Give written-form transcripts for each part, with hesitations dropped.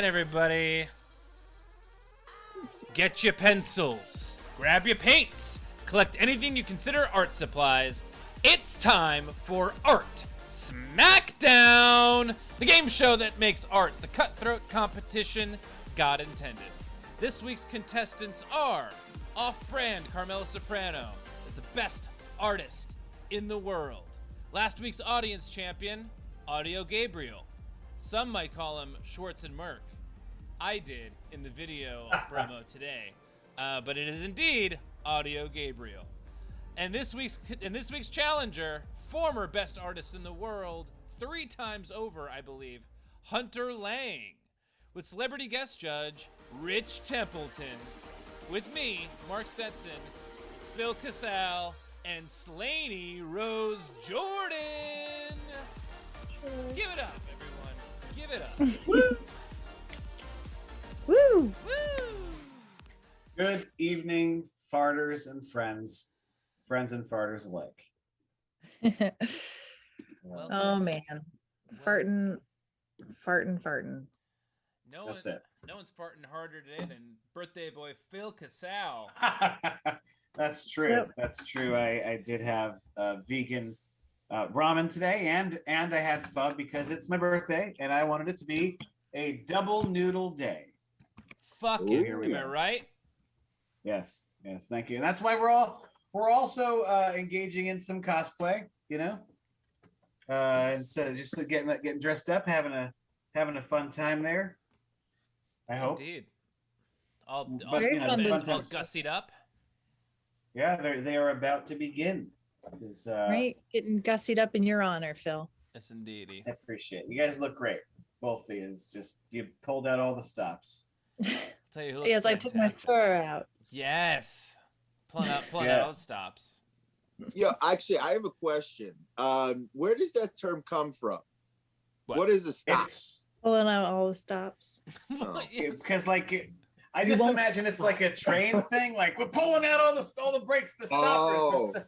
everybody. Get your pencils, grab your paints, collect anything you consider art supplies. It's time for Art Smackdown, the game show that makes art the cutthroat competition God intended. This week's contestants are Off-Brand Carmela Soprano is the best artist in the world. Last week's audience champion, Audio Gabriel. Some might call him Schwartz and Merck. I did in the video promo today, but it is indeed Audio Gabriel. And this week's challenger, former best artist in the world, 3 times over, I believe, Hunter Lang, with celebrity guest judge Rich Templeton, with me, Mark Stetson, Phil Casale, and Slaney Rose Jordan. Give it up, everyone. Give it up. Woo! Woo! Good evening, farters and friends and farters alike. Oh man, farting. That's it. No one's farting harder today than birthday boy Phil Casale. That's true. Yep. That's true. I did have vegan ramen today, and I had pho because it's my birthday, and I wanted it to be a double noodle day. Fuck Ooh. you, am I right? Yes, thank you. And that's why we're also engaging in some cosplay, you know, and so just getting dressed up, having a fun time there. I hope. Indeed. All gussied up. Yeah, they are about to begin. Right, getting gussied up in your honor, Phil. Yes, indeed. I appreciate it. You guys look great, both of you. It's just you pulled out all the stops. Tell you who looks Yes, I took my fur out. Yes. Pulling out all the stops. Yeah, actually, I have a question. Where does that term come from? What is the stop? Pulling out all the stops. It's because I just imagine it's like a train thing. Like we're pulling out all the brakes, the stoppers. Oh.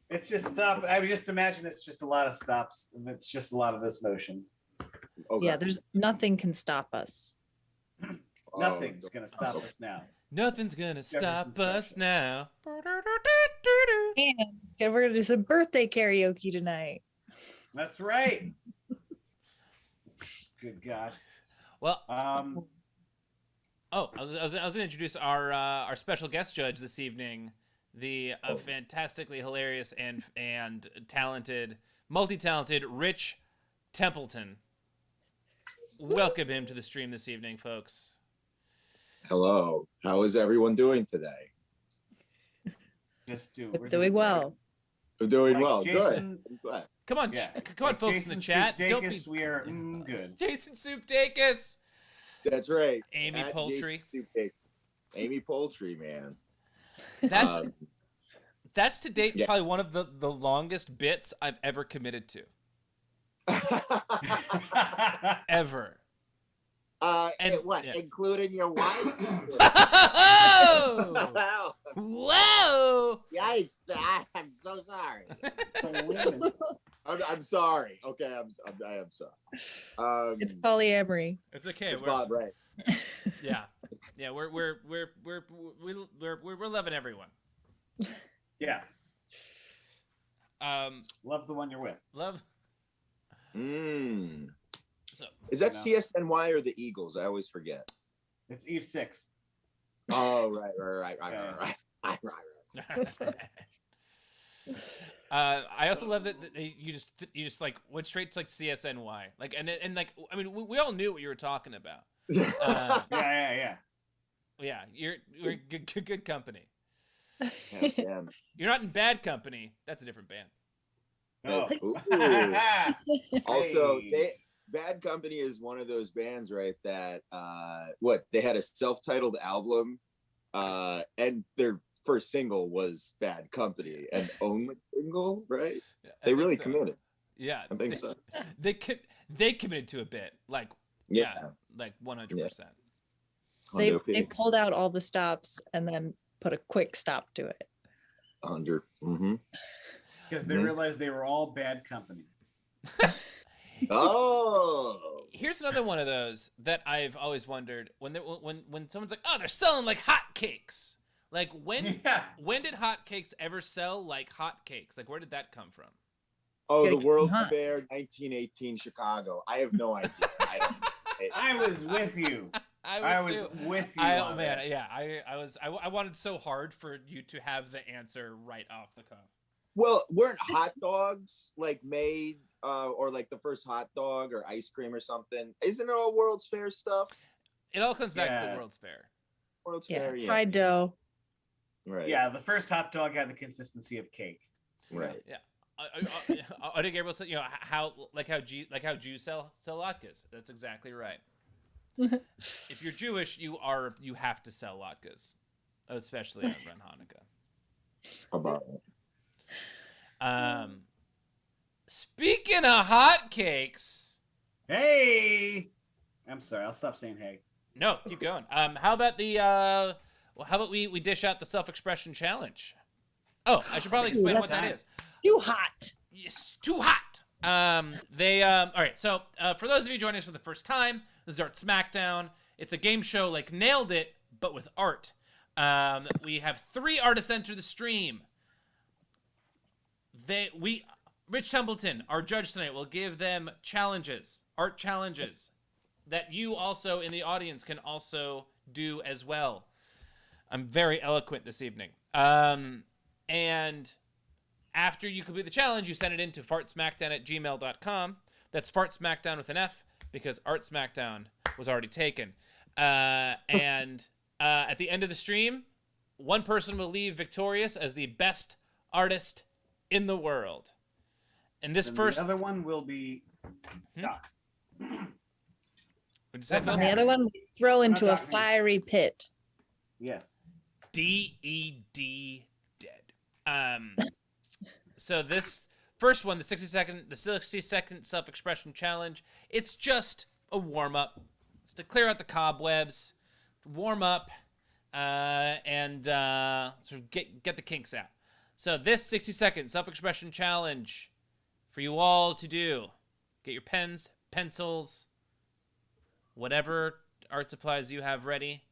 It's just stop. I would just imagine it's just a lot of stops. And it's just a lot of this motion. Okay. Yeah, there's nothing can stop us. Nothing's gonna stop us now. Nothing's gonna stop us now. And we're gonna do some birthday karaoke tonight. That's right. Good God. Well, I was gonna introduce our special guest judge this evening, the fantastically hilarious and talented, multi-talented Rich Templeton. Welcome him to the stream this evening, folks. Hello. How is everyone doing today? We're doing well. We're doing Like well. Jason- Good. I'm glad. Come on, folks Jason in the chat. Don't be we are good. Jason Soupdakis. That's right. Amy At Poultry. Jason Supe. Amy Poultry, man. That's to date Yeah. probably one of the longest bits I've ever committed to. Ever. Including your wife? Oh! Whoa! Yikes! I'm so sorry. I'm sorry. Okay, I am sorry. It's polyamory. It's okay. It's Bob, right? Yeah. We're loving everyone. Yeah. Love the one you're with. Love. So Is that CSNY or the Eagles? I always forget. It's Eve 6. Oh, right. I also love that you just like went straight to like CSNY, like and like I mean we all knew what you were talking about. Yeah. We're good company. Yeah. You're not in bad company. That's a different band. Oh. Also, Bad Company is one of those bands, right? That they had a self-titled album, and their first single was Bad Company, and only single, right? They really committed. Yeah, I think so. They committed to a bit, like 100%. They pulled out all the stops and then put a quick stop to it. 100. Because they realized they were all bad company. Oh. Here's another one of those that I've always wondered when someone's like, oh, they're selling like hotcakes. Like when did hotcakes ever sell like hotcakes? Like where did that come from? Oh, Gotta the keep World's them hot. Fair, 1918 Chicago. I have no idea. I was with you. I was with you. Oh man, yeah. I wanted so hard for you to have the answer right off the cuff. Well, weren't hot dogs like made or like the first hot dog or ice cream or something? Isn't it all World's Fair stuff? It all comes back to Yeah. the World's Fair. World's Yeah, Fair, yeah. fried dough. Right. Yeah, the first hot dog had the consistency of cake. Right. Yeah. I think Gabriel said, how Jews sell latkes. That's exactly right. If you're Jewish, you have to sell latkes, especially around Hanukkah. How about it? Speaking of hotcakes, Hey, I'm sorry. I'll stop saying hey. no, keep going. How about we dish out the self-expression challenge? Oh, I should probably explain what that is. Too hot. Yes, too hot. All right. So, for those of you joining us for the first time, this is Art Smackdown. It's a game show like Nailed It, but with art. We have 3 artists enter the stream. Rich Templeton, our judge tonight, will give them challenges, art challenges, that you also in the audience can also do as well. I'm very eloquent this evening. And after you complete the challenge, you send it in to fartsmackdown@gmail.com. That's fartsmackdown with an F, because Art Smackdown was already taken. And at the end of the stream, one person will leave victorious as the best artist in the world. And this And first... the other one will be doxed. What'd you say, Phil? And the other one we throw into a Not talking. fiery pit. Yes. DED dead. So this first one, the 60-second self-expression challenge, it's just a warm-up. It's to clear out the cobwebs, warm up, and sort of get the kinks out. So this 60-second self-expression challenge for you all to do. Get your pens, pencils, whatever art supplies you have ready.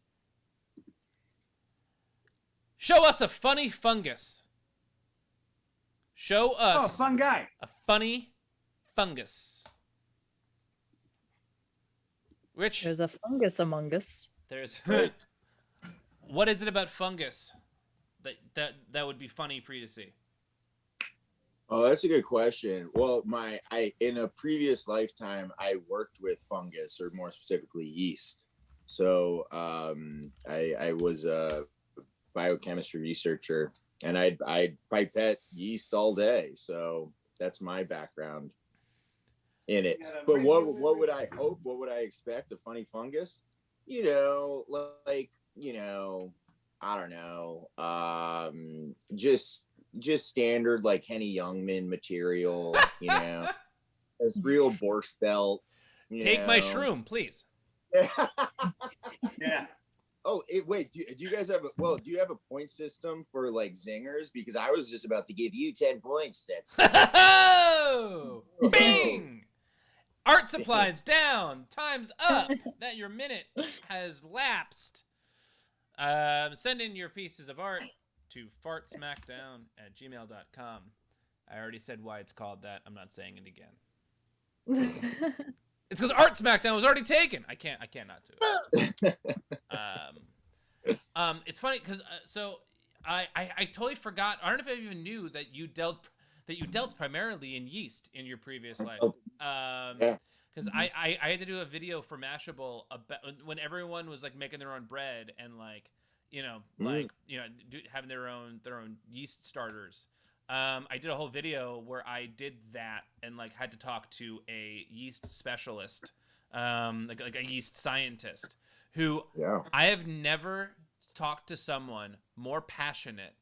Show us a funny fungus. Show us Oh, fun guy. a funny fungus. Rich, There's a fungus among us. there's what is it about fungus that would be funny for you to see? Oh, that's a good question. Well, in a previous lifetime, I worked with fungus, or more specifically yeast. So I was a biochemistry researcher, and I'd pipette yeast all day. So that's my background in it. But what would I hope? What would I expect? A funny fungus? I don't know. Just standard like Henny Youngman material, It's real borscht belt. Take my shroom, please. Yeah. Oh, wait. Do you guys have do you have a point system for like zingers? Because I was just about to give you 10 points. That's Bing! Art supplies down. Time's up. That your minute has lapsed. Send in your pieces of art to fartsmackdown@gmail.com. I already said why it's called that. I'm not saying it again. It's because Art Smackdown was already taken. I can't not do it. It's funny because I totally forgot. I don't know if I even knew that you dealt primarily in yeast in your previous life. Because I had to do a video for Mashable about when everyone was like making their own bread and having their own yeast starters. I did a whole video where I did that and like had to talk to a yeast specialist, like a yeast scientist who I have never talked to someone more passionate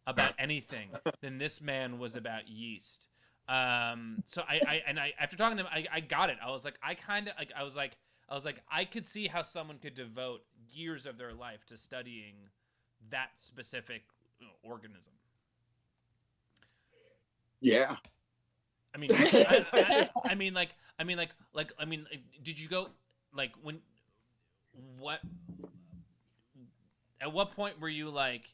about anything than this man was about yeast. So I after talking to him, I got it. I was like, I could see how someone could devote years of their life to studying that specific organism. Yeah. I mean, did you go like when? What? At what point were you like?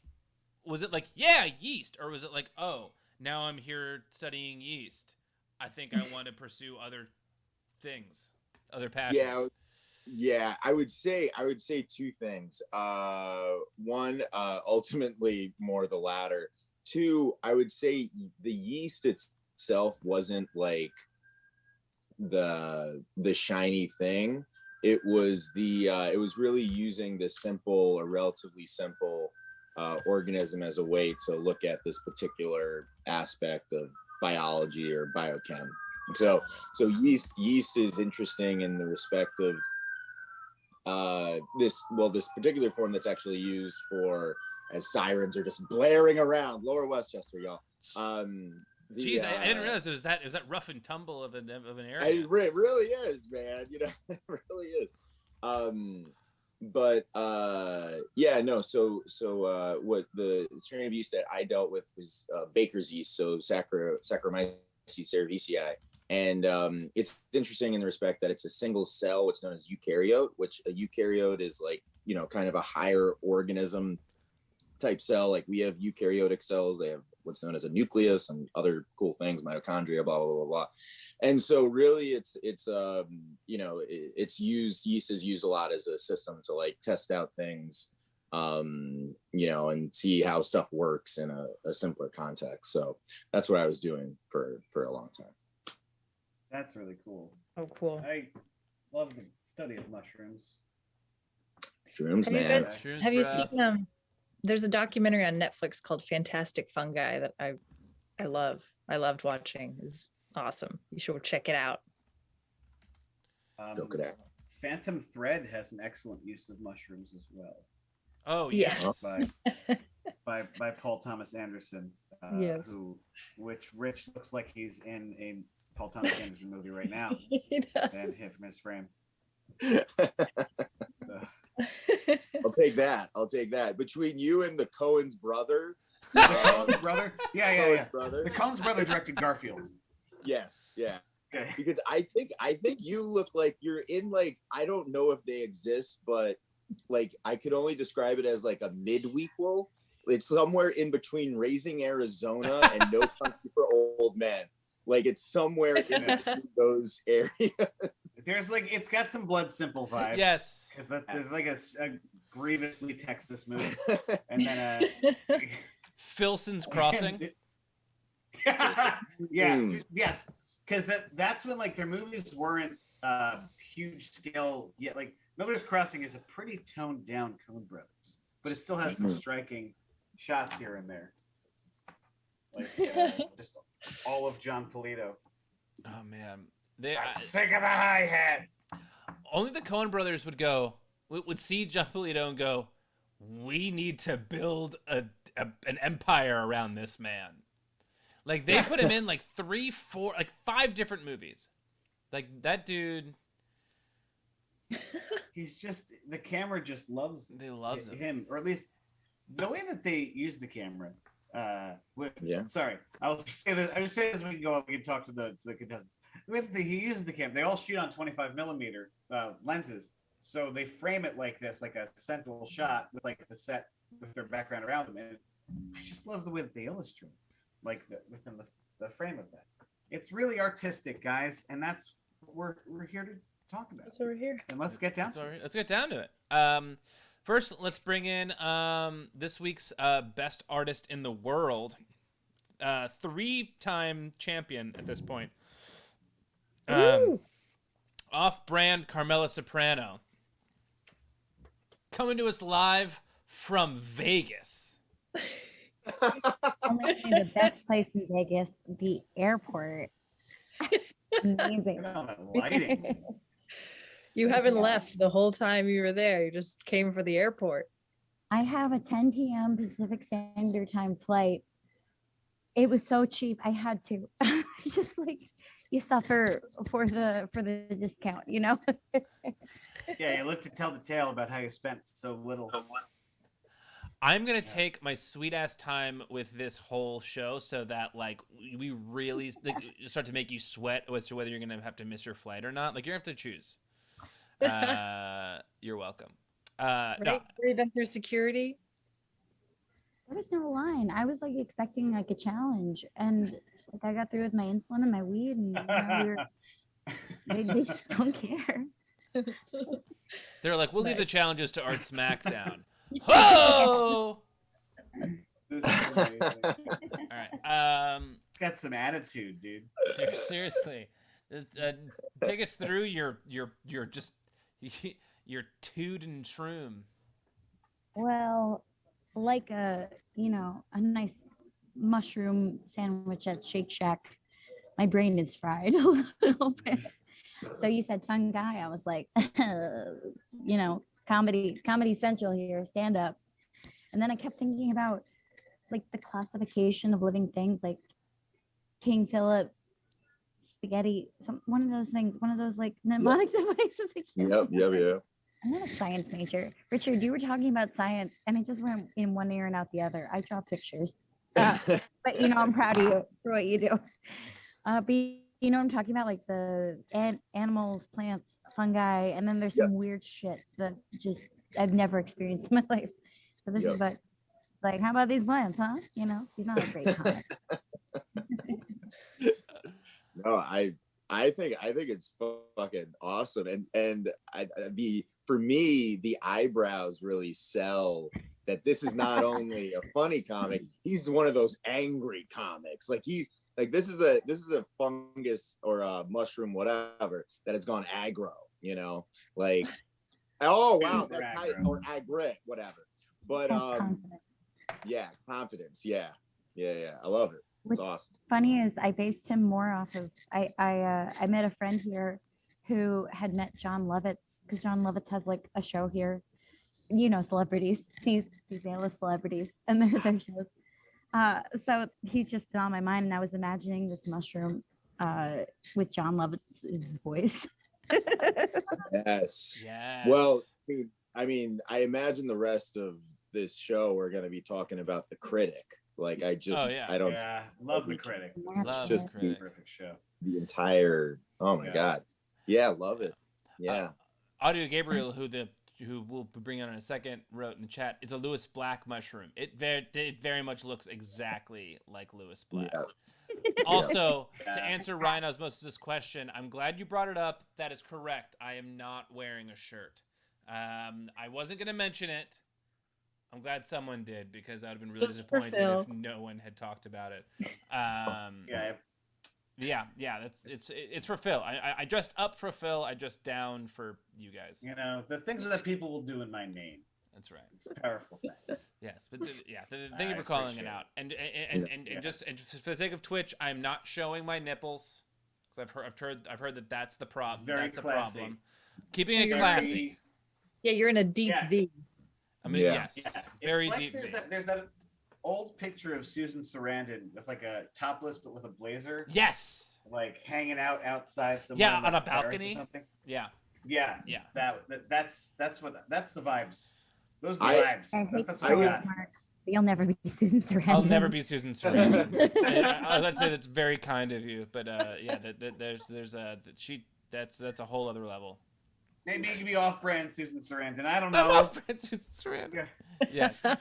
Was it like, yeah, yeast, or was it like, oh, now I'm here studying yeast, I think I want to pursue other things, other passions? Yeah, I would say two things. One, ultimately more the latter. Two, I would say the yeast itself wasn't like the shiny thing. It was it was really using this simple or relatively simple organism as a way to look at this particular aspect of biology or biochem. So yeast is interesting in the respect of this particular form that's actually used for, as sirens are just blaring around Lower Westchester, y'all. Jeez, I didn't realize it was that rough and tumble of an area. It really is, man. You know, it really is. What the strain of yeast that I dealt with was baker's yeast, so Saccharomyces cerevisiae. And it's interesting in the respect that it's a single cell, what's known as eukaryote, which a eukaryote is like, you know, kind of a higher organism type cell. Like we have eukaryotic cells, they have what's known as a nucleus and other cool things, mitochondria, blah, blah, blah, blah. And so really it's yeast is used a lot as a system to like test out things, and see how stuff works in a simpler context. So that's what I was doing for a long time. That's really cool. Oh, cool. I love the study of mushrooms. Shrooms, Have man. Have you seen there's a documentary on Netflix called Fantastic Fungi that I love. I loved watching. It's awesome. You should check it out. Phantom Thread has an excellent use of mushrooms as well. Oh yes. By Paul Thomas Anderson. Yes. Which Rich looks like he's in a Paul Thomas Anderson movie right now. And hit from his frame. I'll take that. Between you and the Coen's brother. Coen's brother? Yeah. Brother. The Coen's brother directed Garfield. Yes, yeah. Okay. Because I think you look like you're in, like, I don't know if they exist, but like I could only describe it as like a midweequel. It's somewhere in between Raising Arizona and No Country for Old Men. Like it's somewhere in between those areas. There's like, it's got some Blood Simple vibes. Yes. Because there's like a grievously Texas movie. And then Filson's Crossing. Yes. Because that's when like their movies weren't huge scale yet. Like Miller's Crossing is a pretty toned down Coen Brothers, but it still has some striking shots here and there. Like just all of John Polito. Oh man, I'm sick of the hi-hat. Only the Coen Brothers would see John Polito and go, "We need to build an empire around this man." Like they put him in like 3, 4, like 5 different movies. Like that dude. He's just, the camera just loves him. Him, or at least the way that they use the camera. Sorry, I just say this when we go up. We can talk to the contestants. The way that he uses the camera, they all shoot on 25mm lenses, so they frame it like this, like a central shot with like the set with their background around them. And I just love the way that they illustrate, like within the frame of that. It's really artistic, guys, and that's what we're here to talk about. That's what we're here. And let's get down to it. Let's get down to it. First, let's bring in this week's best artist in the world, 3-time champion at this point. Off-brand Carmela Soprano, coming to us live from Vegas. Honestly, the best place in Vegas, the airport. Amazing. Lighting. You haven't left the whole time you were there. You just came for the airport. I have a 10 p.m. Pacific Standard Time flight. It was so cheap. I had to. Just like you suffer for the discount, you know? Yeah, you live to tell the tale about how you spent so little. I'm gonna take my sweet ass time with this whole show so that like we really start to make you sweat as to whether you're gonna have to miss your flight or not. Like you're gonna have to choose. You're welcome. Right? No, We've been through security. There was no line. I was like expecting like a challenge, and like I got through with my insulin and my weed, and they just don't care. they're like, we'll leave the challenges to Art Smackdown. Ho! This is amazing. All right. Got some attitude, dude. Seriously, take us through your just your toot and shroom. Well, like a nice mushroom sandwich at Shake Shack, my brain is fried a little bit. So you said fun guy. I was like, Comedy Central here, stand up. And then I kept thinking about like the classification of living things, like King Philip, spaghetti, one of those things, one of those like mnemonic devices. Yep. I'm not a science major. Richard, you were talking about science, and it just went in one ear and out the other. I draw pictures. But I'm proud of you for what you do. But I'm talking about, like the animals, plants, fungi, and then there's some weird shit that just I've never experienced in my life. So this is about, like, how about these plants, huh? He's not a great comic. No, I think it's fucking awesome, and for me, the eyebrows really sell that this is not only a funny comic, he's one of those angry comics. Like he's like this is a fungus or a mushroom, whatever, that has gone aggro. Like oh wow, that's tight, or agri, whatever. But confidence, yeah. I love it. It's awesome. Funny is I based him more off of I met a friend here who had met John Lovitz, because John Lovitz has like a show here, celebrities, these A-list celebrities and their shows. So he's just been on my mind, and I was imagining this mushroom with John Lovitz's voice. Yes. Yes. Well, I mean, I imagine the rest of this show we're going to be talking about the critic. Like I don't love the critic. Love just the critic. Perfect show. The entire god. Yeah, love it. Yeah. Audio Gabriel, who we'll bring on in a second, wrote in the chat, it's a Lewis Black mushroom. It very much looks exactly like Lewis Black. Yeah. Also, to answer Ryan Osmosis' question, I'm glad you brought it up. That is correct. I am not wearing a shirt. I wasn't going to mention it. I'm glad someone did, because I would have been really disappointed if no one had talked about it. It's for Phil. I dressed up for Phil. I dressed down for you guys. The things that people will do in my name. That's right. It's a powerful thing. Yes, but thank you for calling it out. And just for the sake of Twitch, I'm not showing my nipples, because I've heard that that's the problem. That's a problem. Keeping it classy. Yeah, you're in a deep V. I mean, yes, very like deep. There's that old picture of Susan Sarandon with like a topless but with a blazer. Yes. Like hanging out outside somewhere. Yeah, on a balcony. Or something. Yeah. That's the vibes. Those are the vibes. That's what I got. You'll never be Susan Sarandon. I'll never be Susan Sarandon. Let's say that's very kind of you, but that's a whole other level. Maybe you can be off-brand Susan Sarandon. I don't know. Off-brand Susan Sarandon. Yeah. Yes. All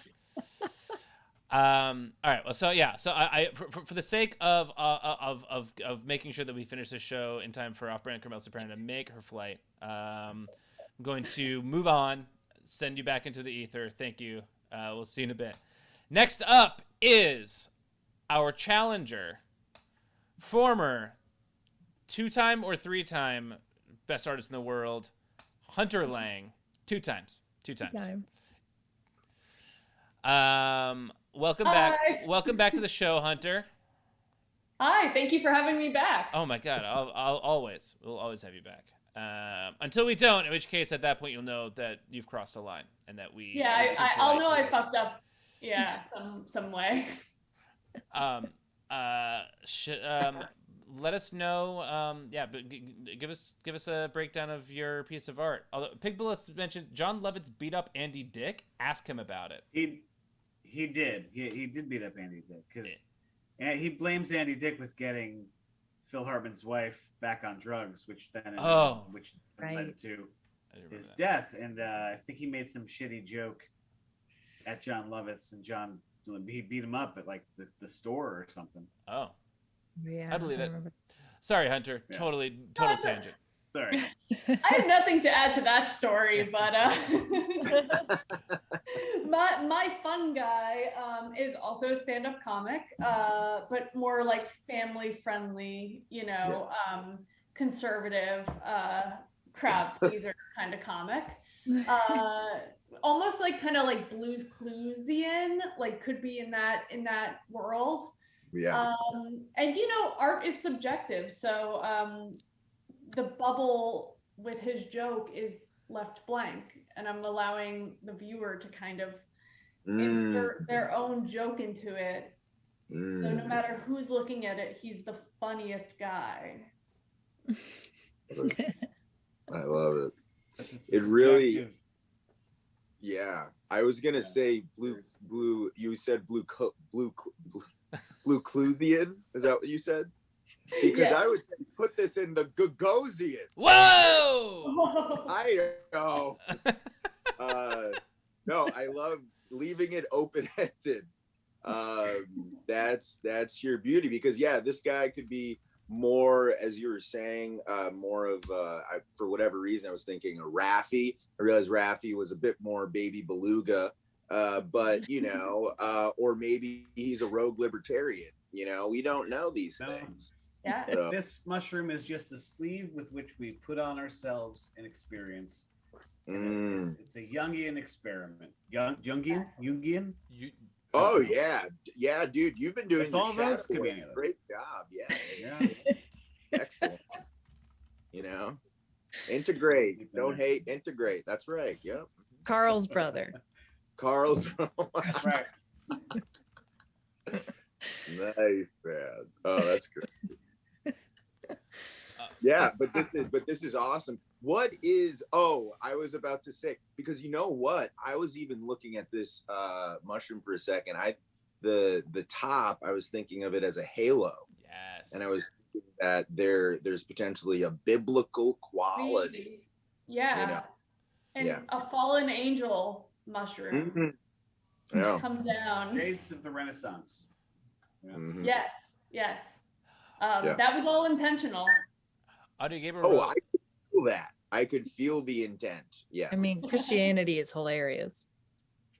right. Well, so I for the sake of making sure that we finish this show in time for off-brand Carmel Soprano to make her flight, I'm going to move on. Send you back into the ether. Thank you. We'll see you in a bit. Next up is our challenger, former 2-time or 3-time best artist in the world, Hunter Lang. 2 times. Welcome back. Welcome back to the show, Hunter. Hi, thank you for having me back. Oh my God, we'll always have you back. Until we don't, in which case at that point you'll know that you've crossed a line and that we. Yeah, I'll know I fucked up. Yeah, some way. Let us know. But give us a breakdown of your piece of art. Although Pig Bullets mentioned John Lovitz beat up Andy Dick. Ask him about it. He did. He did beat up Andy Dick because he blames Andy Dick with getting Phil Hartman's wife back on drugs, which then which led to his death. And I think he made some shitty joke at John Lovitz, and he beat him up at like the store or something. Oh, Yeah, I believe it. Sorry, Hunter. Yeah. Total tangent. Sorry. I have nothing to add to that story, but my fun guy is also a stand-up comic, but more like family friendly, conservative crowd pleaser kind of comic. Almost like kind of like Blues Cluesian, like could be in that world. Yeah. And art is subjective, so the bubble with his joke is left blank, and I'm allowing the viewer to kind of insert their own joke into it. So no matter who's looking at it, he's the funniest guy. I love it. It's It really. subjective. Yeah, I was gonna say blue. You said blue Cluesian. Is that what you said? Because Yes. I would say put this in the Gagosian. Whoa! I know. No, I love leaving it open-ended. That's your beauty, because this guy could be more, as you were saying, more of for whatever reason I was thinking a Raffi. I realized Raffi was a bit more baby beluga, but or maybe he's a rogue libertarian. We don't know these things. Yeah. So, This mushroom is just the sleeve with which we put on ourselves an experience. It's a Jungian experiment. Jungian? oh yeah, dude, you've been doing It's all the those, shadow could be work. any of those. Great job, yeah. Excellent. Integrate, don't hate, integrate. That's right. Yep. Carl's brother. Carl's Right. nice, man. Oh, that's good. Yeah, but this is awesome. What is? Oh, I was about to say, because you know what? I was even looking at this mushroom for a second. The top, I was thinking of it as a halo. Yes. And I was thinking that there's potentially a biblical quality. Yeah. And a fallen angel mushroom come down. Shades of the Renaissance. Yeah. Mhm. Yes. That was all intentional. Audio Gabriel. Oh, I could feel that. I could feel the intent. Yeah. I mean, Christianity is hilarious.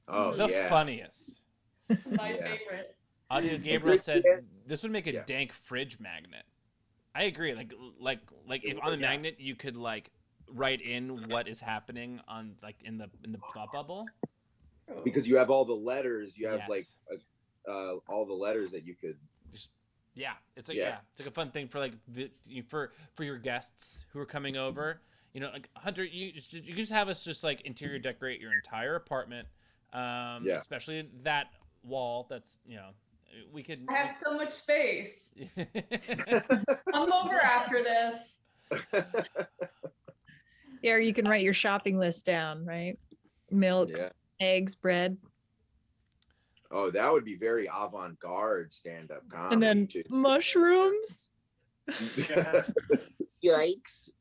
Oh, the yeah. funniest. My Yeah. favorite. Audio Gabriel said this would make a dank fridge magnet. I agree. Like if on the magnet you could like write in what is happening on like in the thought bubble. Because you have all the letters. You have Yes. like all the letters that you could. It's like it's like a fun thing for like for your guests who are coming over. Like Hunter, you can just have us just like interior decorate your entire apartment, especially that wall. That's we could. I have so much space. Come over after this. Yeah, or you can write your shopping list down, right? Milk, eggs, bread. Oh, that would be very avant-garde stand-up comedy. And then too. mushrooms. Yikes.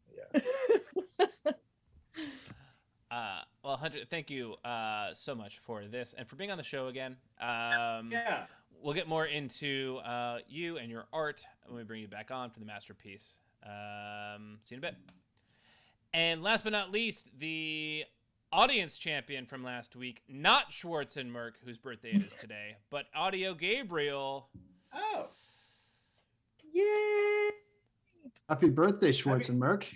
Well, Hunter, thank you so much for this and for being on the show again. We'll get more into you and your art when we bring you back on for the masterpiece. See you in a bit. And last but not least, the audience champion from last week, not Schwartz and Merck, whose birthday it is today, but Audio Gabriel. Oh. Yay! Happy birthday, Schwartz and Merck.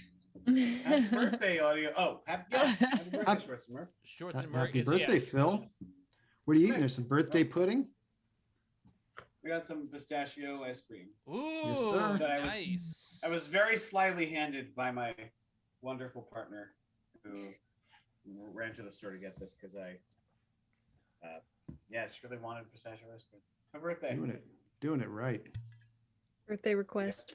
Happy birthday, Audio. Oh, happy birthday, Schwartz and Merck. Schwartz and Merck Happy is birthday, Phil. What are you eating? There's some birthday pudding? We got some pistachio ice cream. Ooh, Yes, sir. nice. I was very slyly handed by my wonderful partner who ran to the store to get this because she really wanted pistachio ice cream. My birthday. Doing it right. Birthday request.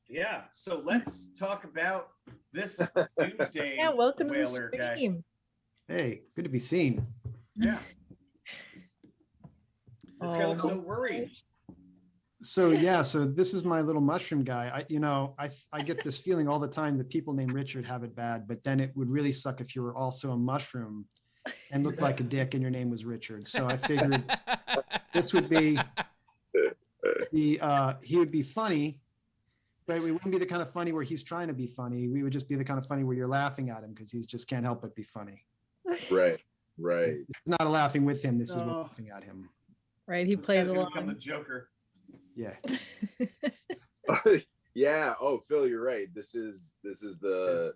Yeah. So let's talk about this Doomsday Yeah, welcome to the Whaler guy. stream. Hey, good to be seen. Yeah. This guy looks so worried. So yeah, so this is my little mushroom guy. I get this feeling all the time that people named Richard have it bad, but then it would really suck if you were also a mushroom and looked like a dick and your name was Richard. So I figured this would be he would be funny, but we wouldn't be the kind of funny where he's trying to be funny. We would just be the kind of funny where you're laughing at him because he just can't help but be funny. Right. It's not laughing with him. This is No. laughing at him. Right. He This plays guy's gonna become the along. Joker. Yeah. Yeah. Oh, Phil, you're right. This is the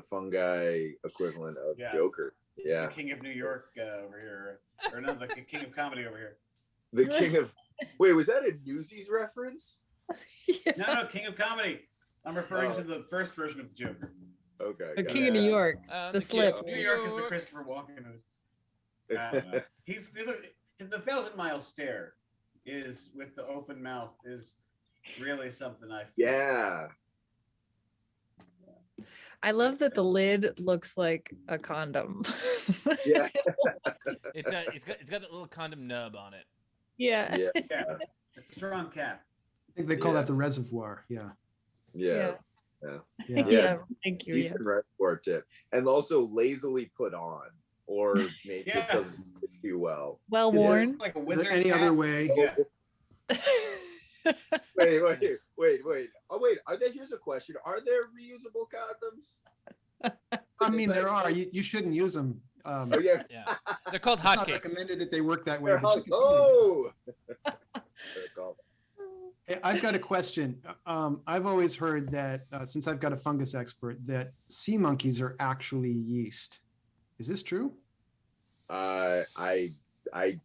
fungi equivalent of Yeah. Joker. He's Yeah. the king of New York over here, or no, the king of comedy over here. The king of. Wait, was that a Newsies reference? No, king of comedy. I'm referring Oh. to the first version of the Joker. Okay. The got King it. of New York. The The king slip. of New York is the Christopher Walken news. I don't know. He's the 1,000-mile stare is with the open mouth is really something I feel. Yeah. I love that the lid looks like a condom. Yeah. It's got that little condom nub on it. Yeah. Yeah. Yeah, it's a strong cap. I think they call Yeah. that the reservoir. Yeah. Yeah. Yeah. Yeah. Thank you. Yeah. Decent reservoir tip, and also lazily put on, or maybe Yeah. it doesn't fit too well. Well Yeah. worn. Like a Is wizard. there any other way? Yeah. Wait. Oh, wait. Here's a question: are there reusable condoms? I mean, there are. You shouldn't use them. Oh yeah. Yeah. They're called It's not hotcakes. recommended that they work that way. They're but hot- you can still oh. They're called- Hey, I've got a question. I've always heard that since I've got a fungus expert, that sea monkeys are actually yeast. Is this true? I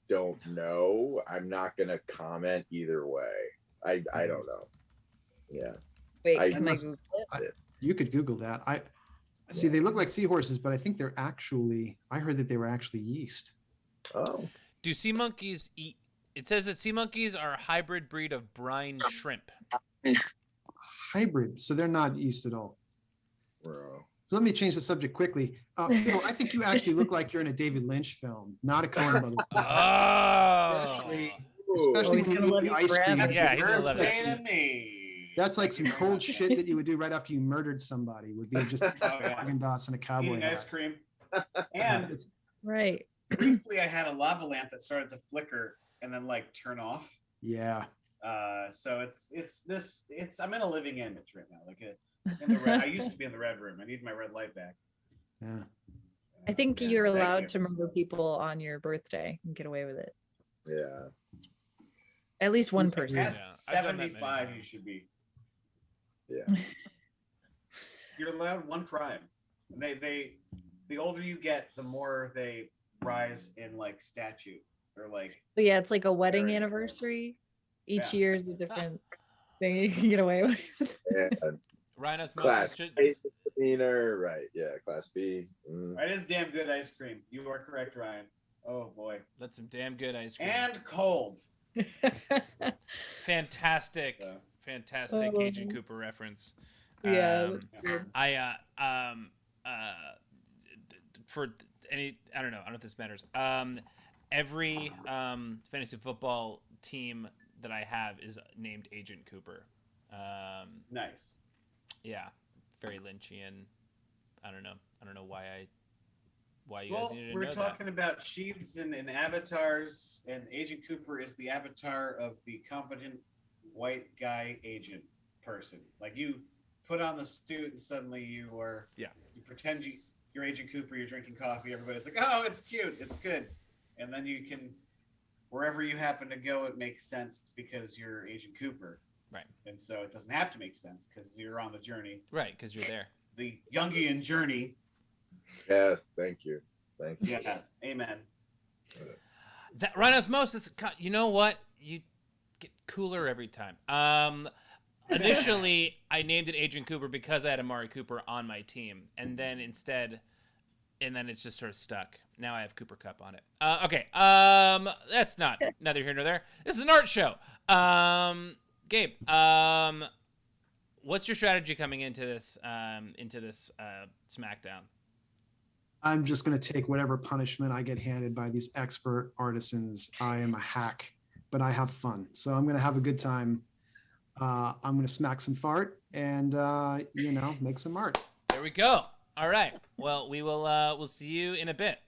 don't know. I'm not gonna comment either way. I don't know. Yeah. Wait, I can I must- Google it? You could Google that. I see. They look like seahorses, but I think they're actually. I heard that they were actually yeast. Oh. Do sea monkeys eat? It says that sea monkeys are a hybrid breed of brine shrimp. Hybrid, so they're not yeast at all. Bro. So let me change the subject quickly. Phil, I think you actually look like you're in a David Lynch film, not a Coen Brothers. Oh. Especially, Ooh. Oh, especially he's when gonna you love eat the you ice cream. forever. Yeah, he's gonna Birds love it. staying in me. That's like Thank some you very cold much. shit that you would do right after you murdered somebody. Would be just Oh, yeah. Haagen-Dazs and a cowboy Eating ice hat. cream. And It's- Right. briefly, I had a lava lamp that started to flicker and then like turn off. yeah. So it's I'm in a living image right now. Like in the red. I used to be in the red room. I need my red light back. Yeah. I think Yeah, you're thank allowed you. to murder people on your birthday and get away with it. Yeah. At least one Who's that? person. Past Yeah, I've done that many 75, you times. should be. Yeah. You're allowed one crime. And the older you get, the more they rise in like statute. They're like, But yeah, it's like a wedding Very- anniversary. Each Yeah. year is a different thing you can get away with. And Ryan Osmosis class should. A misdemeanor, right? Yeah, class B. it is damn good ice cream. You are correct, Ryan. Oh boy. That's some damn good ice cream. And cold. Fantastic, So, fantastic Oh. Agent Cooper reference. Yeah, Um, for any, I don't know if this matters. Every fantasy football team that I have is named Agent Cooper. nice. Yeah, very Lynchian. I don't know why you Well, guys needed to we're know talking about sheaths and avatars, and Agent Cooper is the avatar of the competent white guy agent person. Like you put on the suit and suddenly you pretend you're Agent Cooper, you're drinking coffee, everybody's like, oh, it's cute, it's good. And then you can, wherever you happen to go, it makes sense because you're Agent Cooper. Right. And so it doesn't have to make sense because you're on the journey, that. Right, because you're there. the Jungian journey. Yes, thank you. Thank you. Yeah, amen. That Ryan Osmosis, you know what? You get cooler every time. Initially, I named it Agent Cooper because I had Amari Cooper on my team, and then it's just sort of stuck. Now I have Cooper Cup on it. Okay, that's not neither here nor there. This is an art show. Gabe, what's your strategy coming into this SmackDown? I'm just going to take whatever punishment I get handed by these expert artisans. I am a hack, but I have fun. So I'm going to have a good time. I'm going to smack some fart and, make some art. There we go. All right. Well, we'll see you in a bit.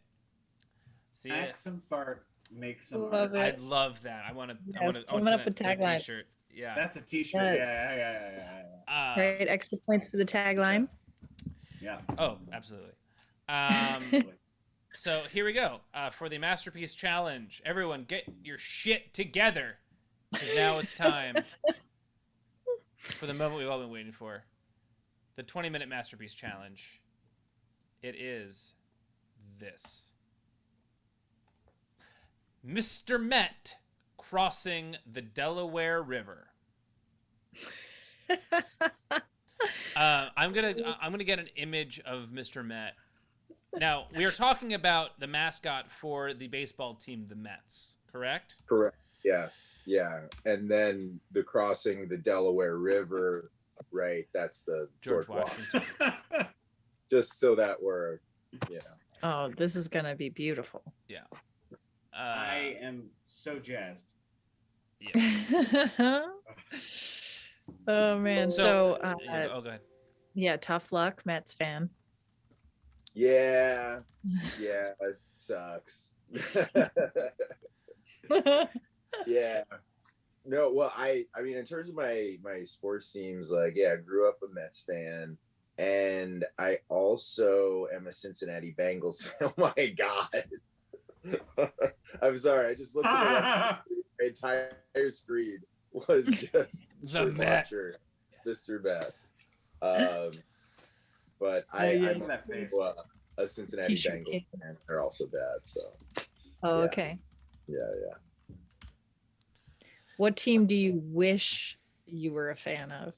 See ya. Smack some fart, make some Love art. it. I love that. I want to. Yes, coming up with tagline. T-shirt. Yeah. That's a t-shirt. Yes. Yeah. Right, extra points for the tagline. Yeah. Oh, absolutely. So here we go for the Masterpiece Challenge. Everyone, get your shit together, because now it's time for the moment we've all been waiting for. The 20-minute Masterpiece Challenge. It is this. Mr. Met crossing the Delaware River. I'm gonna get an image of Mr. Met. Now, we are talking about the mascot for the baseball team, the Mets, correct? Correct. Yes. Yeah. And then the crossing the Delaware River, right? That's the George Washington. Just so that we're, Oh, this is gonna be beautiful. Yeah. I am so jazzed. Yeah. Oh man. So, oh, go ahead. yeah, tough luck, Mets fan. Yeah. Yeah. It sucks. Yeah. No, well, I mean, in terms of my sports teams, like, yeah, I grew up a Mets fan, and I also am a Cincinnati Bengals fan. Oh my God. I'm sorry. I just looked at my entire screen was just The Met. Mr. Met. But I'm a Cincinnati Bengals fan. They're also bad. So. Oh, Yeah. okay. Yeah. What team do you wish you were a fan of?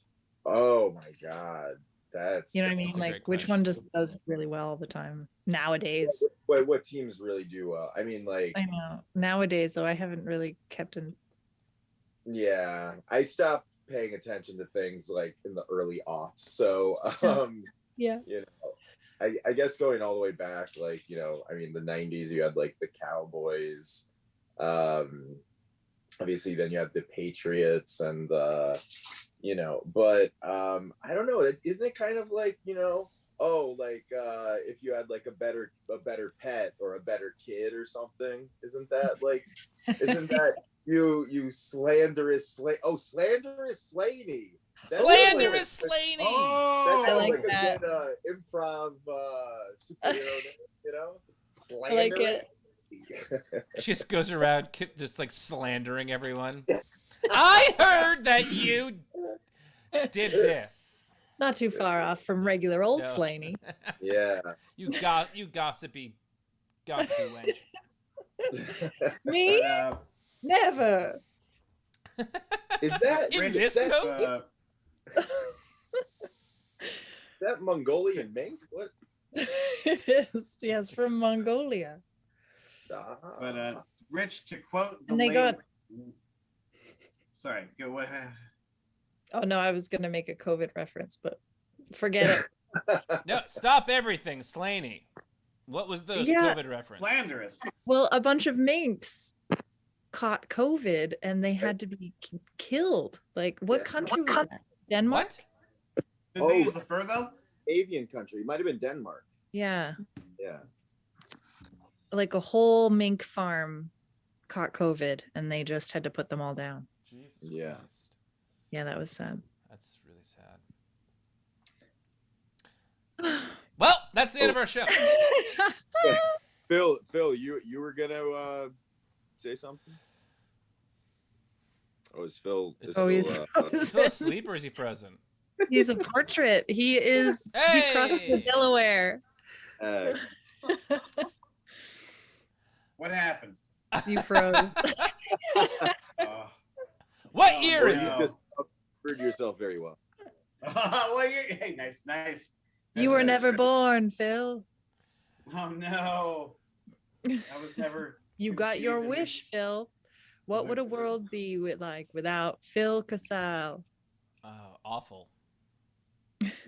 Oh my God. That's, You know what I mean? That's a Like, great which question. one just does really well all the time nowadays? what teams really do well? I mean, like, I know. Nowadays, though, I haven't really kept in. yeah, I stopped paying attention to things like in the early aughts. So, Yeah. I guess going all the way back, like, I mean, the 90s, you had like the Cowboys. Obviously, then you have the Patriots and but I don't know. Isn't it kind of like, if you had like a better pet or a better kid or something? Isn't that you slanderous slanderous Slaney? Slanderous Slaney. Oh, That I like sounds that. a good improv superhero name, I like Slanderous. it. She just goes around just like slandering everyone. I heard that you did this. Not too far off from regular old No. Slaney. Yeah. You gossipy wench. Me? But, Never. Is that In Rich, this that, coat? that Mongolian mink? What? It is. Yes, from Mongolia. but Rich, to quote the And they late- got. Sorry, go what? Oh no, I was gonna make a COVID reference, but forget it. No, stop everything, Slaney. What was the Yeah. COVID reference? Slanderous. Well, a bunch of minks caught COVID and they had to be killed. Like, what Yeah. country was that? Denmark? What? Did Oh. they use the fur though? Avian country. It might have been Denmark. Yeah, Yeah. like a whole mink farm caught COVID and they just had to put them all down. Jesus Yeah. Christ. Yeah, that was sad. That's really sad. Well, that's the end of our show. Phil, you were gonna say something? Oh, is Phil? Is Oh, he's, Phil, Is Phil asleep or is he frozen? he's a portrait. He is. He's crossing the Hey! Delaware. What happened? You froze. Oh. What Oh, year is you it? no. just covered yourself very well. Well, hey, nice. You were That's never nice. born, Phil. Oh no, I was never. You got your conceived as a- wish, Phil. What would a world be without Phil Casale? Oh, awful.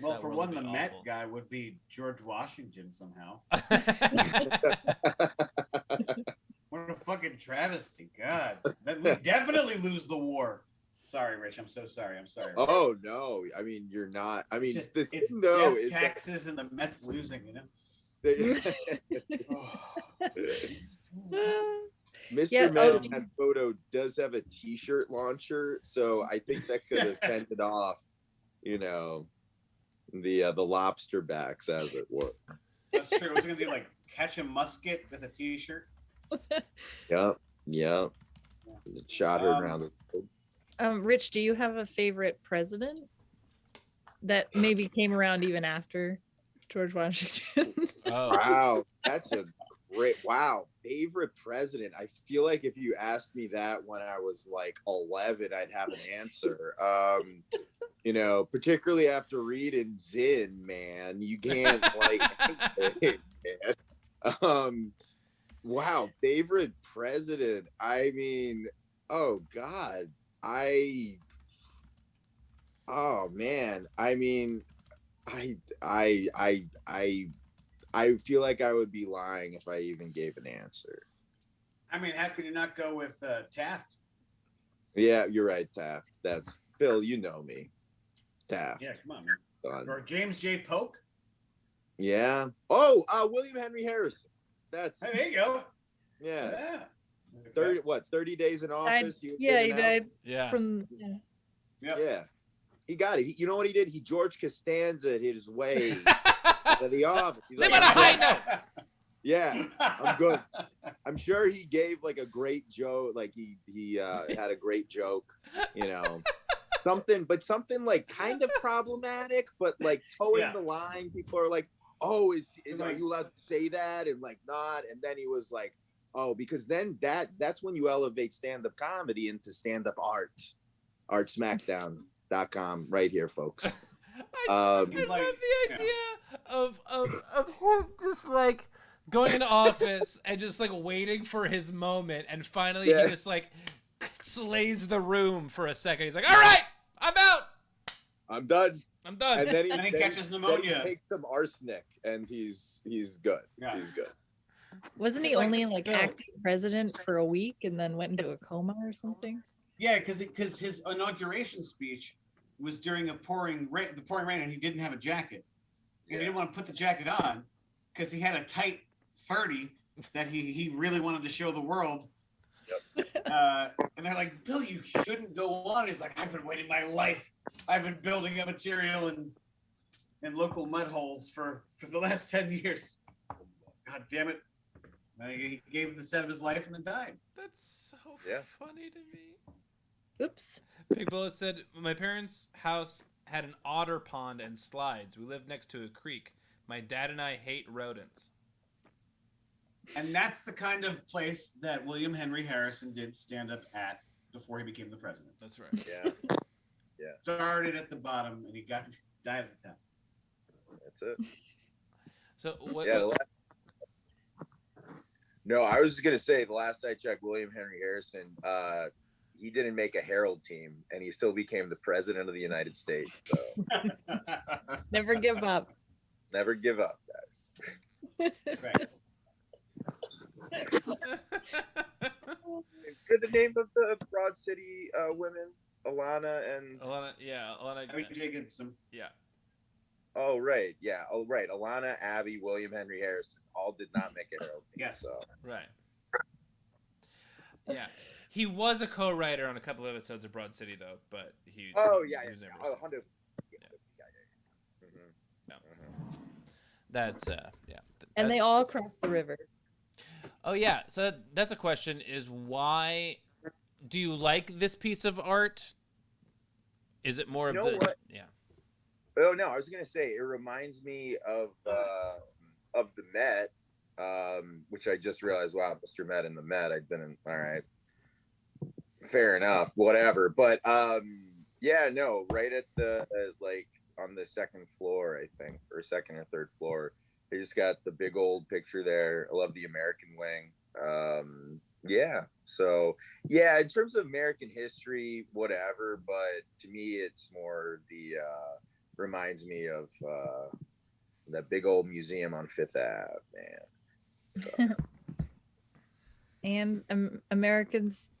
Well, That for world one, would the be Met awful. guy would be George Washington somehow. What a fucking travesty! God, we definitely lose the war. Sorry, Rich. I'm so sorry. I'm sorry. Oh no, I mean you're not. I mean Just, the it's thing though death is taxes and the Mets losing. Mr. Yeah, Met oh, in that photo does have a T-shirt launcher, so I think that could have fended off, the lobster backs, as it were. That's true. I was gonna do like catch a musket with a T-shirt. Yeah. Shot her around the Rich, do you have a favorite president that maybe came around even after George Washington? Oh, Wow, that's a great favorite president. I feel like if you asked me that when I was like 11, I'd have an answer. Particularly after reading Zinn, man, you can't wow, favorite president. I mean, oh God, oh man, I mean, I feel like I would be lying if I even gave an answer. I mean, how could you not go with Taft? Yeah, you're right, Taft. That's Bill. You know me, Taft. Yeah, come on, man. Done. Or James J. Polk. Yeah. Oh, William Henry Harrison. That's Hey, there you go. yeah. Okay. 30 days in office. He been out? died yeah. from. Yep. Yeah. He got it. You know what he did? He George Costanza his way to the office. He's Live like, on a high note. Yeah, I'm good. I'm sure he gave like a great joke. Like he had a great joke, something like kind of problematic, but like towing the line. People are like, oh, are you allowed to say that? And like not. And then he was like, oh, because then that's when you elevate stand-up comedy into stand-up art. Smackdown.com right here, folks. I love the idea of him just like going into office and just like waiting for his moment, and finally he just like slays the room for a second. He's like, "All right, I'm out. I'm done. I'm done." And then he catches pneumonia. He takes some arsenic, and he's good. Yeah. He's good. Wasn't he Like, only like acting president for a week and then went into a coma or something? Yeah, because his inauguration speech was during the pouring rain, and he didn't have a jacket. And he didn't want to put the jacket on because he had a tight 30 that he really wanted to show the world. Yep. And they're like, Bill, you shouldn't go on. He's like, I've been waiting my life. I've been building up material in local mud holes for the last 10 years. God damn it. And he gave the set of his life and then died. That's so funny to me. Oops. Big Bullet said, my parents' house had an otter pond and slides. We lived next to a creek. My dad and I hate rodents. And that's the kind of place that William Henry Harrison did stand up at before he became the president. That's right. Yeah. Yeah. Started at the bottom and he died at the top. That's it. So what? Yeah. No, I was just gonna say the last I checked, William Henry Harrison, he didn't make a Herald team, and he still became the president of the United States. So Never give up. never give up, guys. Right. Good. The name of the Broad City women, Alana and Alana. Abby Jacobson. Yeah. oh right, yeah, oh right, Alana, Abby, William Henry Harrison, all did not make a Herald team. Yes. So Right. Yeah. He was a co-writer on a couple of episodes of Broad City, though, but he. oh he yeah, was yeah, never oh, a- 100. That's yeah. And they all crossed the river. Oh yeah. So that's a question: is why do you like this piece of art? Is it more You of know the what? yeah? Oh no, I was gonna say it reminds me of the Met, which I just realized. Wow, Mr. Met and the Met. I've been in. All right, fair enough, whatever. But yeah, no, right at the like on the second floor, I think, or second or third floor. They just got the big old picture there. I love the American wing. Yeah. So yeah, in terms of American history, whatever. But to me, it's more reminds me of that big old museum on Fifth Ave, man. And America's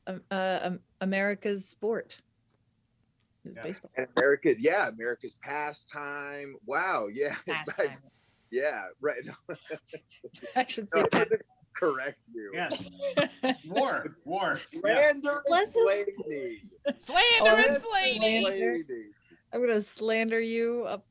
sport is Yeah. baseball. And America's pastime. Wow, yeah, Pastime. yeah, right. I should No, say I that. didn't correct you. Yeah. War. Yeah. Slander Bless and us. lady. Slander and Oh, Slaney. slander. I'm gonna slander you up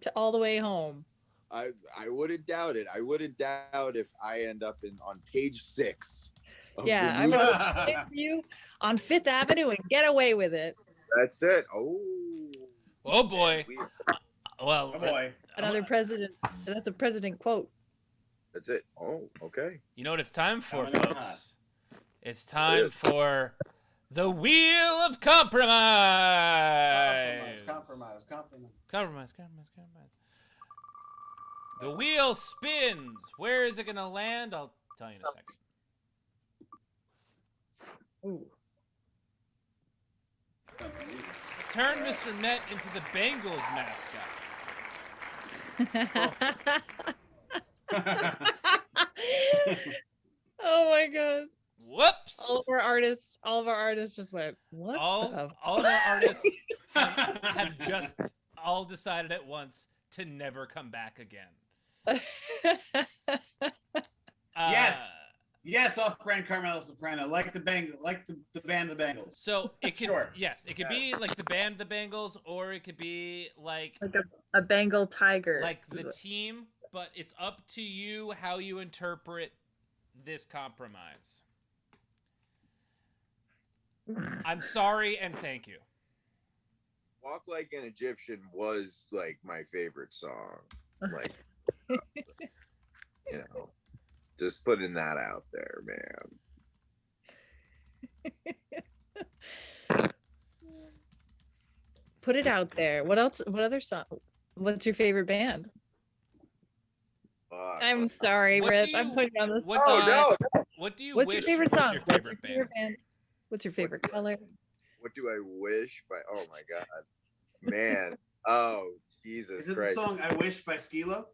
to all the way home. I wouldn't doubt it. I wouldn't doubt if I end up on page 6. Of Yeah, the I'm movie. gonna slander you on Fifth Avenue and get away with it. That's it. Oh. Oh boy. We- Well, Oh boy. Another president. That's a president quote. That's it. Oh, okay. you know what it's time for, Coming in hot. folks? It's time for the Wheel of Compromise. Compromise. Compromise. The wheel spins. Where is it going to land? I'll tell you in a second. Ooh. Turn Mr. Met into the Bengals mascot. Oh my god. Whoops. All of our artists just went, what? All the of our artists have just all decided at once to never come back again. Yes. Yes, off-brand Carmelo Soprano, like the band, the band, the Bengals. So it could, Sure. yes, it could be like the band, the Bengals, or it could be like a Bengal tiger. the team. But it's up to you how you interpret this compromise. I'm sorry and thank you. Walk Like an Egyptian was like my favorite song. Like, you know, just putting that out there, man. Put it out there. What else? What other song? What's your favorite band? I'm sorry, What Rip. do I'm you- putting you on the what spot. do you- Oh, no. What do you What's wish your favorite was song? your What's favorite your favorite band? band? What's your favorite color? What do I wish? Oh my God, man. Oh Jesus Is it the Christ. song "I Wish" by Skilo?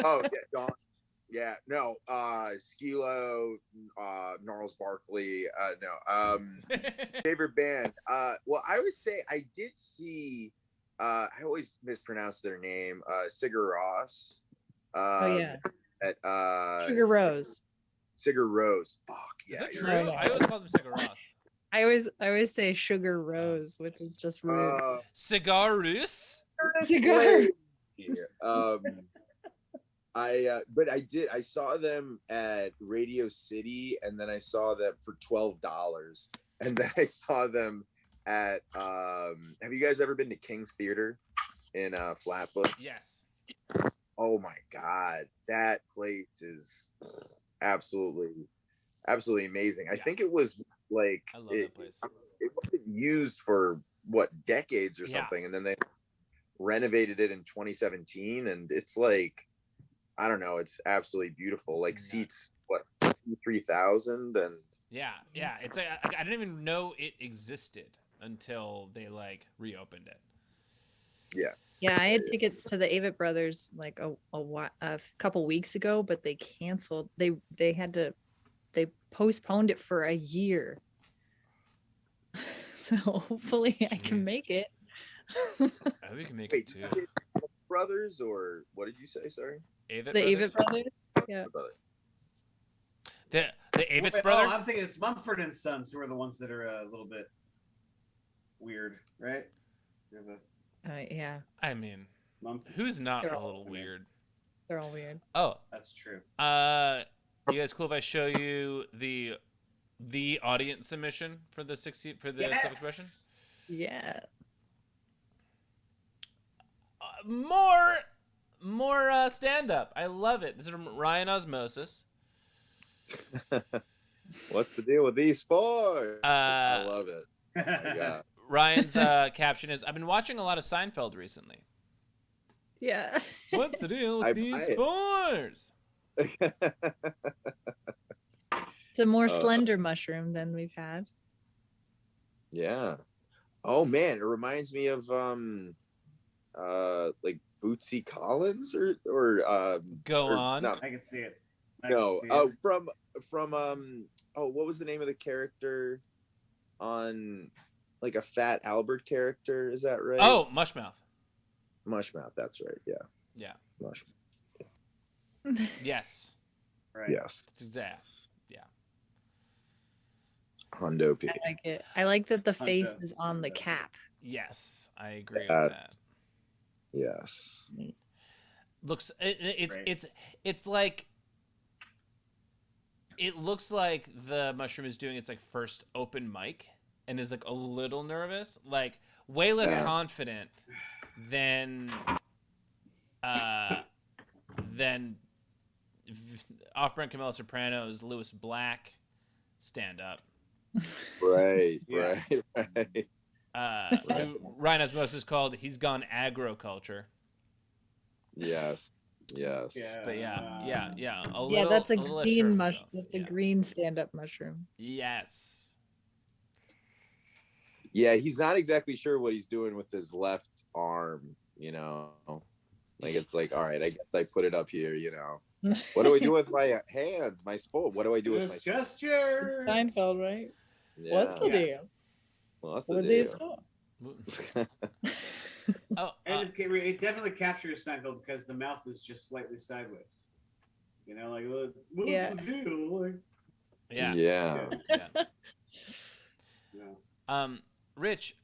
Oh yeah, Dawn. Yeah, no. Skilo, Gnarls Barkley. No. Favorite band. Well, I would say I did see. I always mispronounce their name. Sigur Rós. Oh yeah, At Sugar Rose. Sigur Rós. Fuck Is yeah. that you're true? right. I always call them Cigar Ross. I always say Sugar Rose, which is just rude. Cigar Rus? Cigar. But I saw them at Radio City, and then I saw them for $12, and then I saw them at have you guys ever been to King's Theater in Flatbush? Yes. Oh my God, that place is absolutely amazing. I Yeah. think it was like I love that place. it wasn't used for what, decades or Yeah. something, and then they renovated it in 2017, and it's like, I don't know, it's absolutely beautiful. Like It's seats what, 3,000, and Yeah. It's I didn't even know it existed until they like reopened it. Yeah, I had tickets to the Avett Brothers like a couple weeks ago, but they canceled. They postponed it for a year. So hopefully I can Jeez. make it. I hope we can make wait, it too. brothers, or what did you say? Sorry, Avett The Brothers? Avett Brothers. Yeah. brothers. The Avett Wait, brother? Oh, I'm thinking it's Mumford and Sons who are the ones that are a little bit weird, right? There's a Yeah, I mean, Mumford. who's not They're a all little weird? they're all weird. Oh, That's true. you guys cool if I show you the audience submission for the self-expression? Yeah. More stand-up. I love it. This is from Ryan Osmosis. What's the deal with these sports? I love it. Yeah. Ryan's caption is, I've been watching a lot of Seinfeld recently. Yeah. What's the deal with I these buy it. sports? It's a more slender mushroom than we've had. Yeah. Oh man, it reminds me of like Bootsy Collins or Go or, on. No, I can see it. no. Oh, from what was the name of the character on like a Fat Albert character? Is that right? Oh, Mushmouth. Mushmouth. That's right. Yeah. Yeah. Mushmouth. Yes. Right. Yes. That's exact. Yeah. Hondo P. I like it. I like that the face Hundo. is on the cap. Yes, I agree That- with that. Yes. Looks it's Great. it's like it looks like the mushroom is doing its like first open mic and is like a little nervous, like way less Yeah. confident than off-brand Camilla Soprano's Lewis Black stand up. Right. Yeah. Right. Who Ryan Osmosis called He's Gone Agriculture. Yes. Yes. But yeah. Yeah, that's a little unsure green of mushroom. himself. That's a Yeah. green stand-up mushroom. Yes. Yeah, he's not exactly sure what he's doing with his left arm, you know. Like it's like, all right, I guess I put it up here, you know. What do I do with my hands, my sport? What do I do with my Just gesture. Seinfeld, right? Yeah. What's the Yeah. deal? What's What the are these deal? for? Oh, And it definitely captures Seinfeld because the mouth is just slightly sideways. You know, like what's Yeah. the deal? Like, yeah. Yeah. Yeah. yeah. Rich,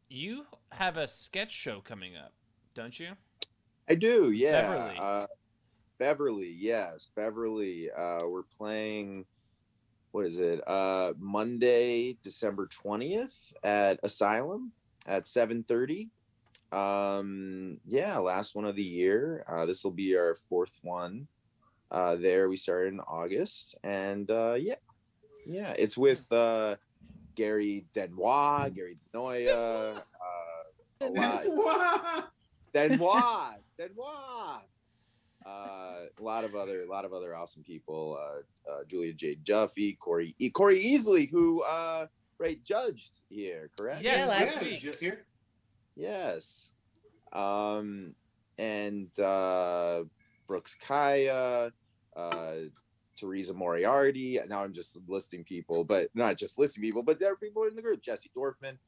you have a sketch show coming up, don't you? I do, yeah. Beverly. Beverly, yes. Beverly. We're playing, what is it? Monday, December 20th at Asylum at 7:30. Yeah, last one of the year. This will be our fourth one. There we started in August. And yeah, it's with Gary Denois, Gary Denoya, a lot. Denois. A lot of other awesome people. Julia J. Duffy, Corey Easley, who judged here, correct? Yes, last Yeah, week. it's just here. Yes. And Brooks Kaya, Teresa Moriarty. Now I'm just listing people, but not just listing people, but there are people in the group. Jesse Dorfman.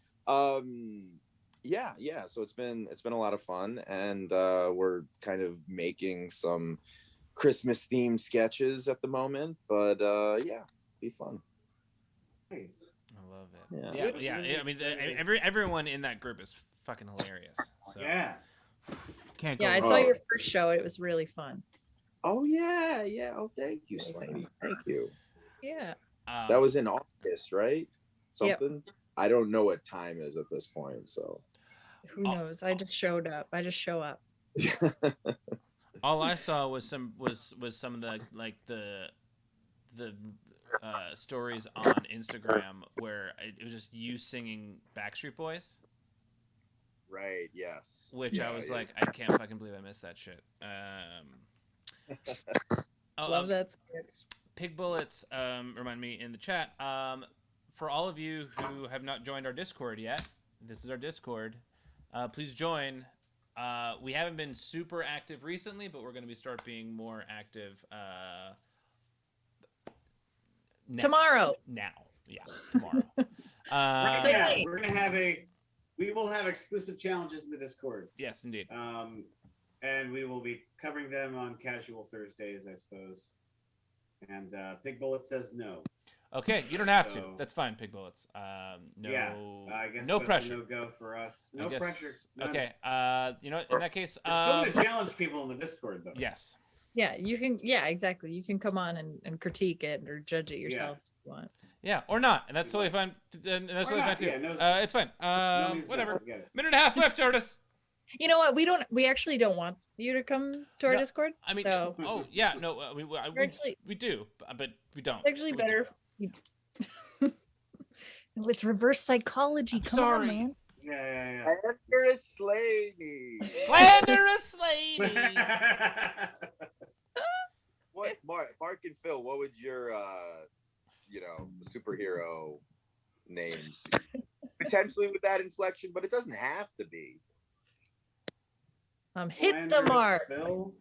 Yeah. So it's been a lot of fun, and we're kind of making some Christmas themed sketches at the moment. But yeah, be fun. Nice. I love it. Yeah. Yeah. I mean, everyone in that group is fucking hilarious. So Yeah. can't go Yeah, I wrong. saw your first show. It was really fun. Oh yeah. Oh, thank you, Slaney. Thank you. Yeah. That was in August, right? Yep. Something. I don't know what time is at this point, so. Who knows? I just showed up. I just show up. All I saw was some of the like the stories on Instagram where it was just you singing Backstreet Boys, Right. Yes. which I Yeah, was yeah. like, I can't fucking believe I missed that shit. Love that sketch. Pig Bullets remind me in the chat. For all of you who have not joined our Discord yet, this is our Discord. Please join. We haven't been super active recently, but we're going to start being more active Tomorrow. Now, yeah, tomorrow. Yeah, we will have exclusive challenges in the Discord. Yes, indeed. And we will be covering them on casual Thursdays, I suppose. And Pig Bullet says no. Okay, you don't have to. So- That's fine, Pig Bullets. No, Yeah, I guess no that's a pressure. no-go for us. I No guess- pressure. None. Okay. You know, in that case, We're still going to challenge people in the Discord, though. yes. Yeah, you can. Yeah, exactly. You can come on and critique it or judge it yourself if you want. Yeah, or not, and that's totally fine. And that's Or totally fine not, too. yeah, no- It's fine. No means no, Whatever. I get it. Minute and a half left, Artis. You know what? We actually don't want you to come to our No, Discord. I mean, So- oh yeah, no, we do, but we don't. It's actually We better. don't. It's reverse psychology. Come sorry. on, man. Yeah. Andrew Slaney. Slanderous lady. What, Mark and Phil? What would your, superhero names be? Potentially with that inflection, but it doesn't have to be. Hit the mark. Phil.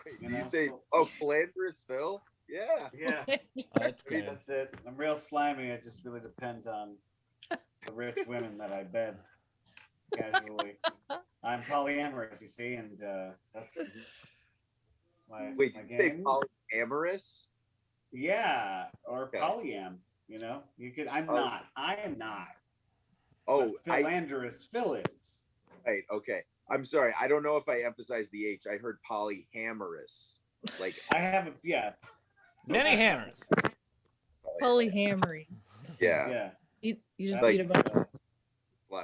Wait, You did you know? say, oh, Flanders Phil? Yeah. Yeah, That's I mean, good. that's it. I'm real slimy. I just really depend on the rich women that I bed casually. I'm polyamorous, you see, and that's my, Wait, my did you say game. polyamorous? Yeah, or Okay. polyam. You know, you could. I'm Oh. not. I am not. Oh, but philanderous Phil is. right. Okay. I'm sorry. I don't know if I emphasized the H. I heard polyamorous. Like, I have a Many hammers. Polyhammery. yeah. Yeah. You just That's, eat a bunch.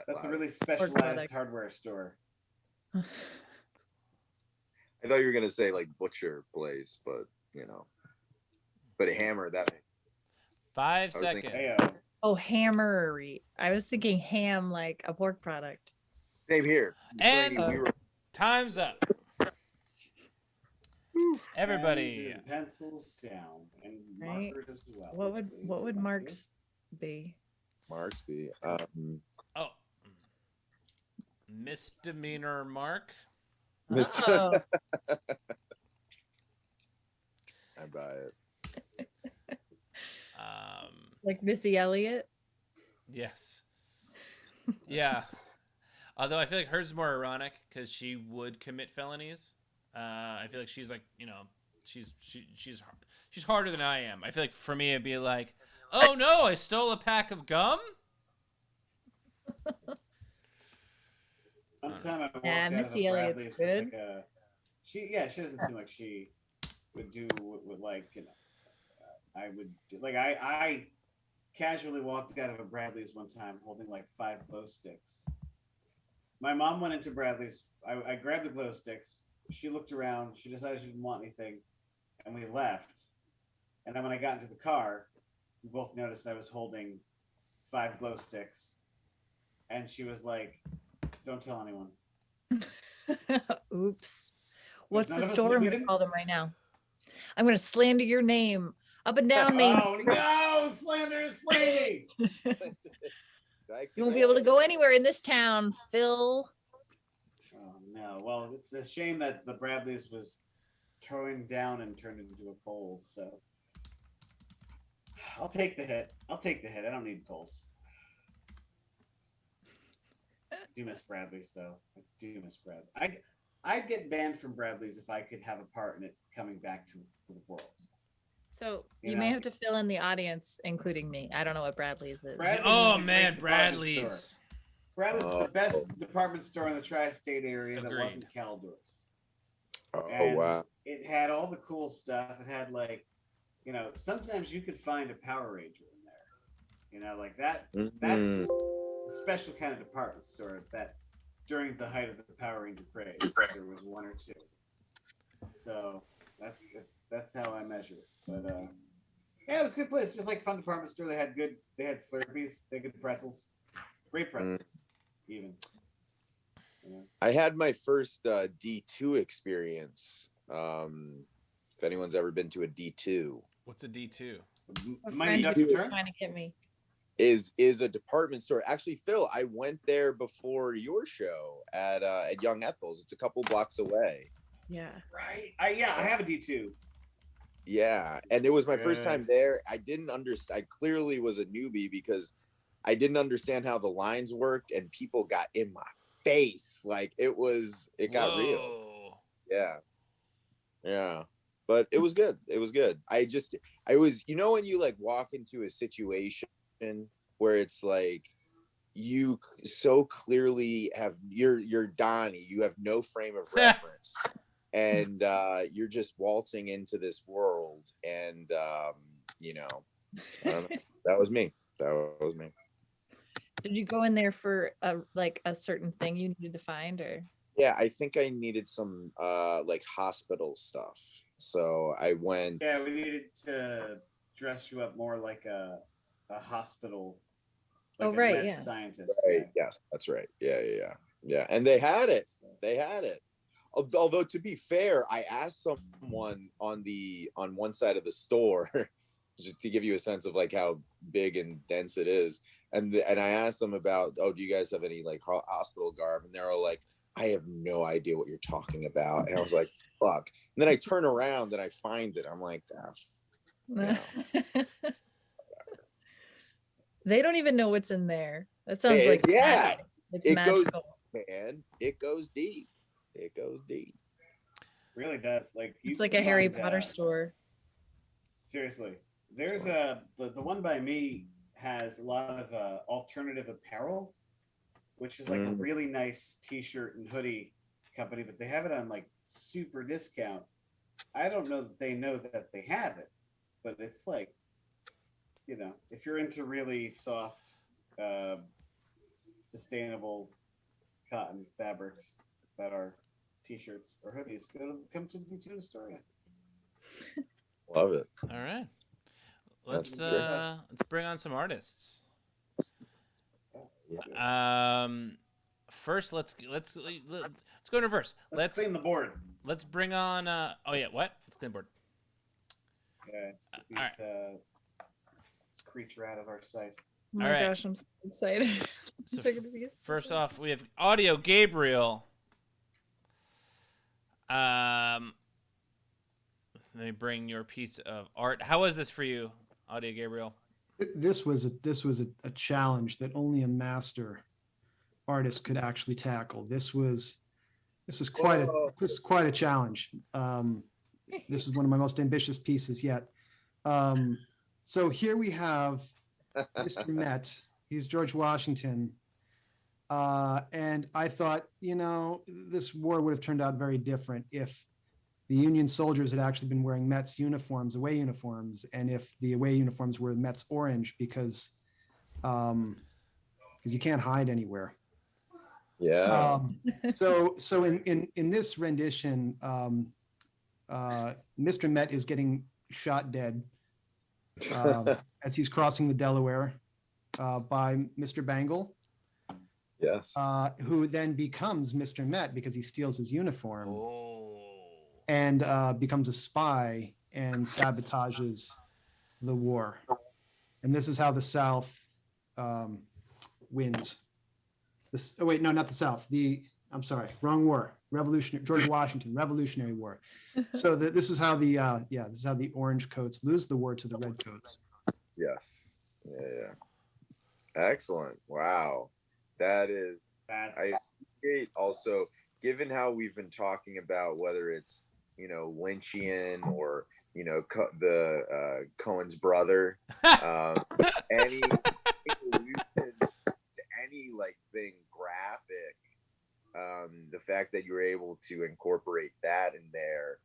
that's a Loud. really product. specialized hardware store. I thought you were gonna say like butcher place, but you know, but a hammer that makes. 5 I was seconds. thinking- Heyo. Oh, hammery. I was thinking ham, like a pork product. Same here. And- Brady, we were Time's up. Everybody. Pens and pencils down and Right. markers as well. What would please. Thank you. Mark's be? Marksby. Oh. Misdemeanor Mark. Mr. Oh, I buy it. like Missy Elliott. Yes. Yeah. Although I feel like hers is more ironic because she would commit felonies. I feel like she's like, you know, she's harder than I am. I feel like for me it'd be like, oh no, I stole a pack of gum. One time I walked Yeah, out Missy of a Elliott's Bradley's good. with like a, she doesn't seem like she would do what like, you know, I would do. Like I casually walked out of a Bradley's one time holding like 5 glow sticks. My mom went into Bradley's. I grabbed the glow sticks. She looked around. She decided she didn't want anything, and we left. And then when I got into the car, we both noticed I was holding 5 glow sticks, and she was like, "Don't tell anyone." Oops. What's none the of us- store? I'm we gonna didn't- call them right now. I'm gonna slander your name up and down Main. Oh no! Slander is slangy. You won't be able to go anywhere in this town, Phil. Oh no! Well, it's a shame that the Bradleys was torn down and turned into a Coles. So I'll take the hit. I don't need Coles. I do miss Bradleys though. I do miss Brad. I'd get banned from Bradleys if I could have a part in it coming back to the world. So You you may know. have to fill in the audience, including me. I don't know what Bradley's is. Bradley's Oh is a great man, department Bradley's. store. Bradley's is the best department store in the tri-state area that Agreed. wasn't Caldor's. Oh And wow. it had all the cool stuff. It had like, you know, sometimes you could find a Power Ranger in there. You know, like that. That's a special kind of department store that during the height of the Power Ranger craze, there was 1 or 2. So that's how I measure it. But yeah, it was a good place. Just like fun department store. They had Slurpees, they had good pretzels. Great pretzels, even. You know? I had my first D2 experience. If anyone's ever been to a D2, What's a D2? A Mighty friend Ducks was Return? trying to get me. is a department store. Actually, Phil, I went there before your show at Young Ethel's. It's a couple blocks away. Yeah. Right. I have a D2. Yeah, and it was my first Good. time there. I didn't understand. I clearly was a newbie because I didn't understand how the lines worked, and people got in my face. Like it got real. Whoa. Yeah. But it was good. It was good. I was, you know, when you like walk into a situation where it's like you so clearly have you're Donnie, you have no frame of reference. And you're just waltzing into this world, and you know, I don't know. That was me. Did you go in there for a certain thing you needed to find, or? Yeah, I think I needed some like hospital stuff. So I went. Yeah, we needed to dress you up more like a hospital. Like Oh, a right, med yeah. Scientist. Right. Yes, that's right. Yeah. And they had it. Although to be fair, I asked someone on one side of the store, just to give you a sense of like how big and dense it is, and I asked them about, oh, do you guys have any like hospital garb? And they're all like, I have no idea what you're talking about. And I was like, fuck. And then I turn around and I find it. I'm like, yeah. They don't even know what's in there. That sounds like yeah, magic. It's it magical. goes, man. It goes deep. It goes deep. Really does. Like It's like a Harry Potter store. Seriously, there's the one by me has a lot of alternative apparel, which is like a really nice T-shirt and hoodie company, but they have it on like super discount. I don't know that they know that they have it, but it's like, you know, if you're into really soft, sustainable cotton fabrics that are T-shirts or hoodies, come to the Tuna store. Love it. All right. Let's bring on some artists. First, let's go in reverse. Let's clean the board. Let's bring on. Oh yeah, what? Let's clean the board. Yeah, let's get this creature out of our sight. Oh my gosh, I'm so excited. So first off, we have Audio Gabriel. Let me bring your piece of art. How was this for you, Audio Gabriel? This was a challenge that only a master artist could actually tackle. This was quite a challenge. This is one of my most ambitious pieces yet. So here we have Mr. Met. He's George Washington. And I thought, you know, this war would have turned out very different if the Union soldiers had actually been wearing Mets uniforms, away uniforms, and if the away uniforms were Mets orange, because you can't hide anywhere. Yeah. So in this rendition, Mr. Met is getting shot dead as he's crossing the Delaware by Mr. Bangle. Yes. Who then becomes Mr. Met because he steals his uniform. Oh. And becomes a spy and sabotages the war. And this is how the South wins. Oh wait, no, not the South. I'm sorry, wrong war. George Washington, Revolutionary War. So this is how this is how the orange coats lose the war to the red coats. Yes. Yeah. Excellent. Wow. That's I appreciate also, given how we've been talking about whether it's, you know, Lynchian or, you know, the Cohen's brother, any allusion to any like thing graphic, the fact that you were able to incorporate that in there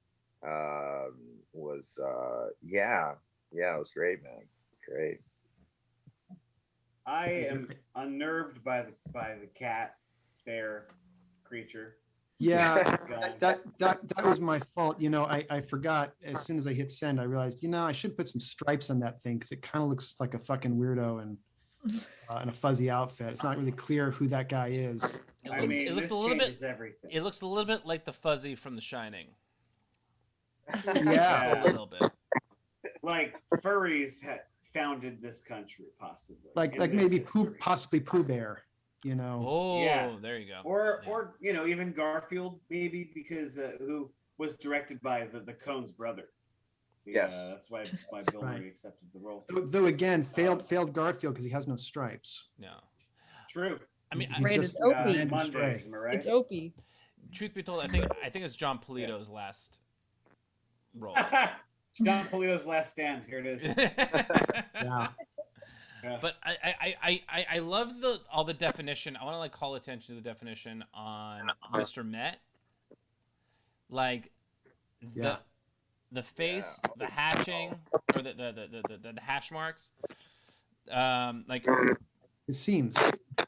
was it was great, man. Great. I am unnerved by the cat bear creature. Yeah, that was my fault. You know, I forgot as soon as I hit send, I realized, you know, I should put some stripes on that thing because it kind of looks like a fucking weirdo and in a fuzzy outfit. It's not really clear who that guy is. It looks a little bit. Everything. It looks a little bit like the Fuzzy from The Shining. Yeah, a little bit. Like furries had founded this country, possibly. Like maybe possibly Pooh Bear. You know. Oh, yeah. There you go. Or you know, even Garfield, maybe, because who was directed by the Coen's brother. Yes, that's why Bill Murray accepted the role. Though again, failed Garfield because he has no stripes. No. True. I mean, it's Opie. Mondays, am I right? It's Opie. Truth be told, I think it's John Polito's last role. John Polito's last stand. Here it is. Yeah. But I love all the definition. I want to like call attention to the definition on Mr. Met. Like the face, the hatching, or the hash marks. Like his seams.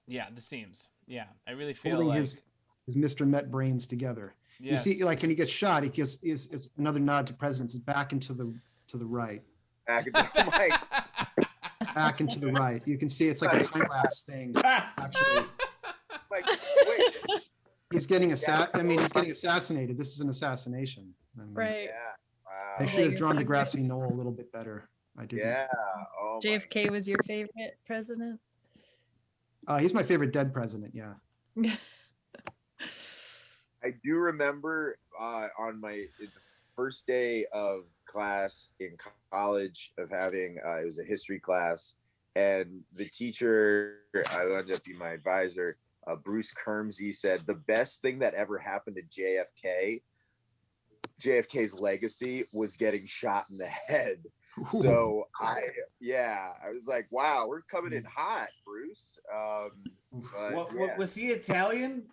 Yeah, the seams. Yeah, I really feel holding like his Mr. Met brains together. Yes. You see, like when he gets shot, he gets it's another nod to presidents. It's back into the right. Back into the mic. Back into the right. You can see it's like a time lapse thing. Actually, like, wait. He's getting assassinated. This is an assassination. I mean, right. Yeah. Wow. I should have drawn the grassy knoll a little bit better. I didn't. Yeah. Oh, JFK was your favorite president? He's my favorite dead president. Yeah. I do remember on the first day of class in college of having it was a history class, and the teacher, I ended up being my advisor, Bruce Kermsey, said the best thing that ever happened to JFK's legacy was getting shot in the head. So I was like, wow, we're coming in hot, Bruce. Was he Italian?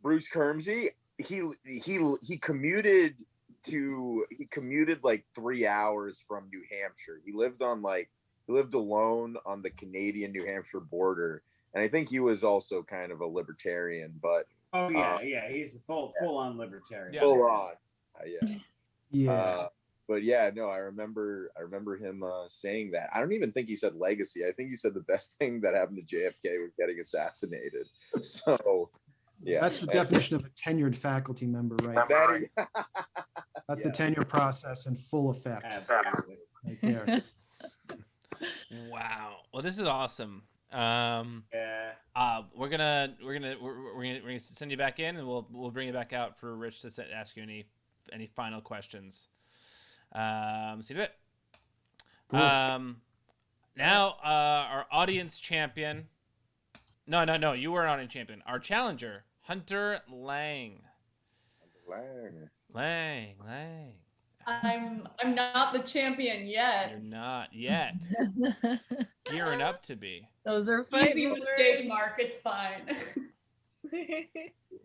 Bruce Kermsey, he commuted like 3 hours from New Hampshire. He lived alone on the Canadian New Hampshire border, and I think he was also kind of a libertarian. But he's a full on libertarian. Full on, Yeah. But yeah, no, I remember him saying that. I don't even think he said legacy. I think he said the best thing that happened to JFK was getting assassinated. So. Yeah, that's the definition of a tenured faculty member, right? That's the tenure process in full effect. Absolutely. Right there. Wow. Well, this is awesome. We're gonna send you back in, and we'll bring you back out for Rich to ask you any final questions. See you in a bit. Cool. Now our audience champion. No, you were an audience champion. Our challenger, Hunter Lang. Lang. I'm not the champion yet. You're not yet. Gearing up to be. Those are Easy fighting mistake, Mark. It's fine.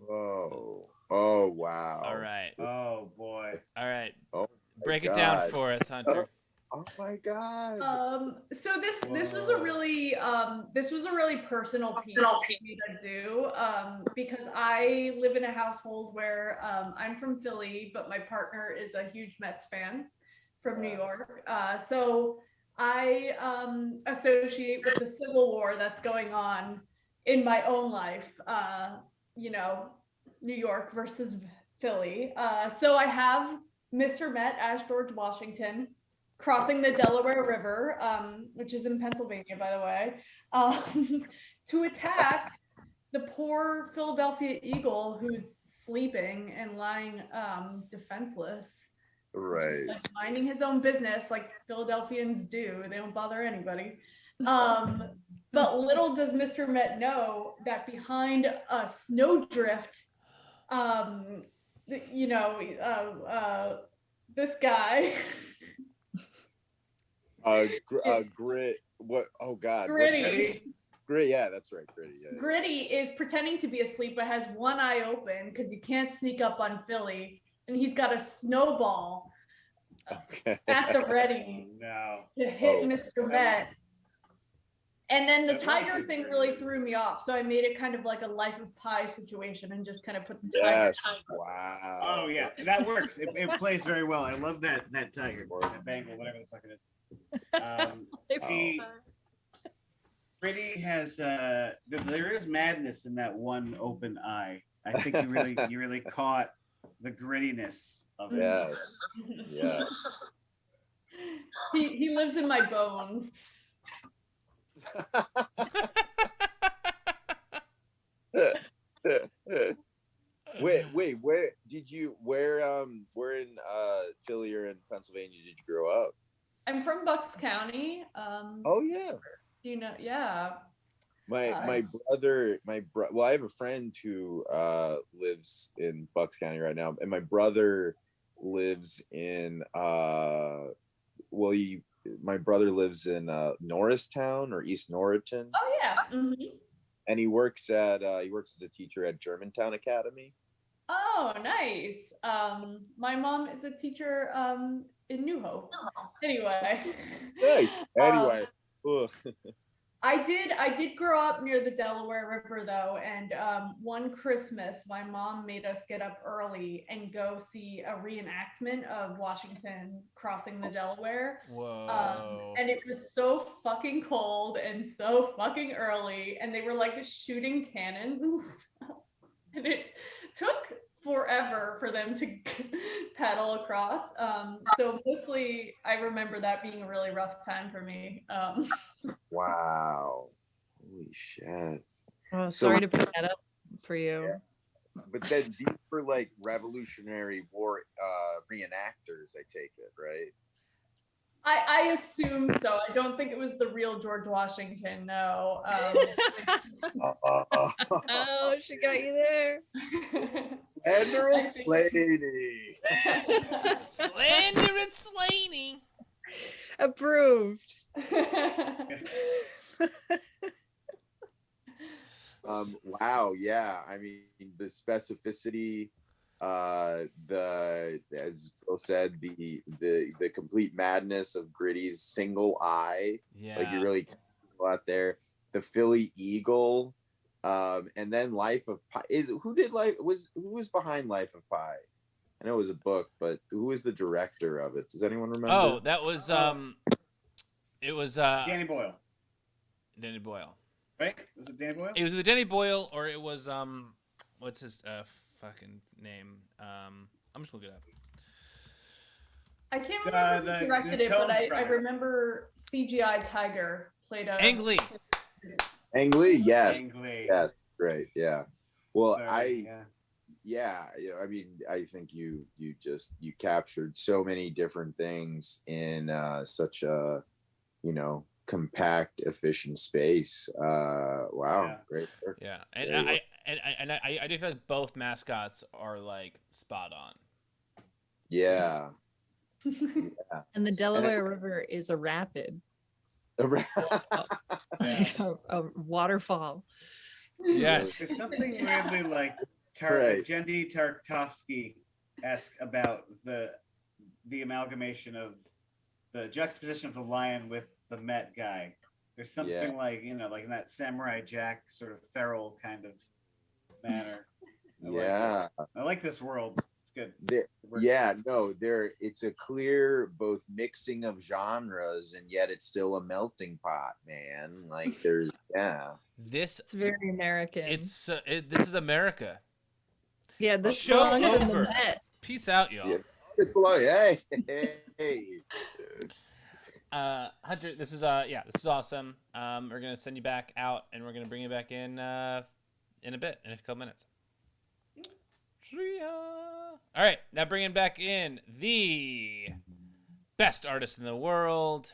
Whoa. Oh wow. All right. Oh boy. All right. Oh, break it down for us, Hunter. Oh my God. So this was a really personal piece for me to do because I live in a household where I'm from Philly, but my partner is a huge Mets fan from New York. So I associate with the Civil War that's going on in my own life. New York versus Philly. So I have Mr. Met as George Washington crossing the Delaware River, which is in Pennsylvania, by the way, to attack the poor Philadelphia Eagle who's sleeping and lying defenseless. Right. Just, like, minding his own business like Philadelphians do. They don't bother anybody. But little does Mr. Met know that behind a snowdrift, this guy... Grit. What? Oh God. Gritty. Gritty. Yeah, that's right. Gritty. Yeah. Gritty is pretending to be asleep, but has one eye open because you can't sneak up on Philly, and he's got a snowball at the ready to hit Mr. Met. And then the tiger thing really threw me off, so I made it kind of like a Life of Pi situation and just kind of put the tiger. Wow. Oh yeah, that works. It plays very well. I love that tiger, that Bengal, whatever the fuck it is. Gritty has there is madness in that one open eye. I think you really caught the grittiness of it. Yes. He lives in my bones. Wait, where in Philly or in Pennsylvania did you grow up? I'm from Bucks County. Oh yeah. Yeah. My brother, well, I have a friend who lives in Bucks County right now, and my brother lives in my brother lives in Norristown or East Norriton. Oh yeah. Mm-hmm. And he works as a teacher at Germantown Academy. Oh, nice. My mom is a teacher in New Hope. Anyway. Nice. Anyway. I did grow up near the Delaware River though, and one Christmas my mom made us get up early and go see a reenactment of Washington crossing the Delaware. Whoa. And it was so fucking cold and so fucking early, and they were like shooting cannons and stuff. And it took forever for them to paddle across. So mostly I remember that being a really rough time for me. Wow. Holy shit. Oh, sorry to put that up for you. But then these were like Revolutionary War reenactors, I take it, right? I assume so. I don't think it was the real George Washington. No. Oh, she got you there. Andrew Lady. Slander and Slaney. Approved. Wow, yeah. I mean, the specificity, the as Phil said, the complete madness of Gritty's single eye. Yeah. Like you really go out there. The Philly Eagle, and then Life of Pi. Who was behind Life of Pi? I know it was a book, but who was the director of it? Does anyone remember? Oh, that was it was Danny Boyle, Danny Boyle. right? Was it Danny Boyle? It was either Danny Boyle or it was what's his fucking name? I'm just looking it up. I can't remember who directed it, but Coen's I brother. remember CGI Tiger played a Ang Lee. Ang Lee, yes. Ang Lee. Yes, great, yeah. Well, Sorry, I mean, I think you captured so many different thing in such a, compact, efficient space. Wow, Yeah. great work. Yeah, and Very well. I do feel like both mascots are like spot on. Yeah. And the Delaware River is a rapid, a waterfall. Yes. There's something weirdly like Right. Jendi Tarkovsky-esque about the amalgamation of the juxtaposition of the lion with the Met guy. There's something Yeah. like like in that Samurai Jack sort of feral kind of manner. Yeah. I like this world. It's good. It's a clear both mixing of genres, and yet it's still a melting pot, man. Like there's This It's very American. this is America. yeah, this Show belongs in the over. Met. Peace out, y'all. Yeah. It's below. Hey. Hunter, this is awesome. We're gonna send you back out, and we're gonna bring you back in a bit, in a couple minutes. All right, now bringing back in the best artist in the world,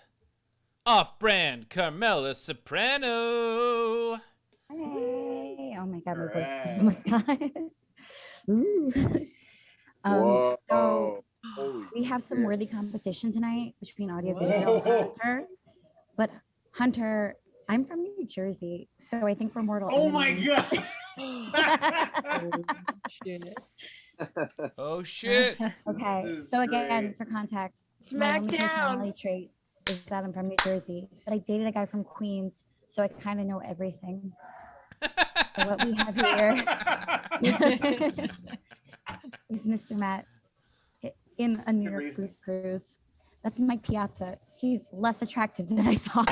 off-brand Carmela Soprano. Hey, oh my god, my voice Alright. is almost gone. Ooh. Whoa. So Holy we have some shit. worthy competition tonight between audio video and Whoa. Hunter. But Hunter, I'm from New Jersey, so I think we're mortal Oh my enemies. god! Shit. Oh shit! Okay, This is so again, great. for context, my only Smackdown. personality trait is that I'm from New Jersey, but I dated a guy from Queens, so I kind of know everything. So what we have here is Mr. Matt in a New Good York reason. Blues Cruise. That's Mike Piazza. He's less attractive than I thought.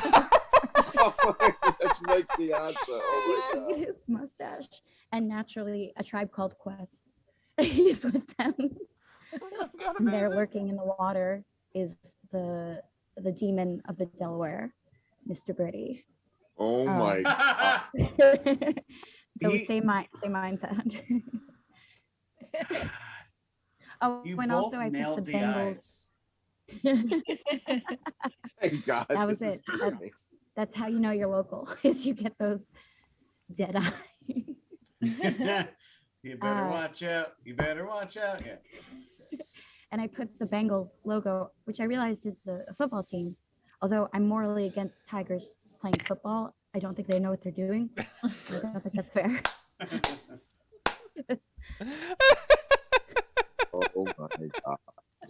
That's Mike Piazza. Oh my Look at god. his mustache. And naturally, A Tribe Called Quest. He's with them. And there lurking in the water is the demon of the Delaware, Mr. Gritty. Oh my god. So He- same mindset. Oh, You and both also I picked nailed the the Bengals. eyes. Thank God. That was this is it. great. That's how you know you're local, is you get those dead eyes. You better Uh, watch out. You better watch out. Yeah. And I put the Bengals logo, which I realized is a football team. Although I'm morally against Tigers playing football, I don't think they know what they're doing. I don't think that's fair. Oh my god.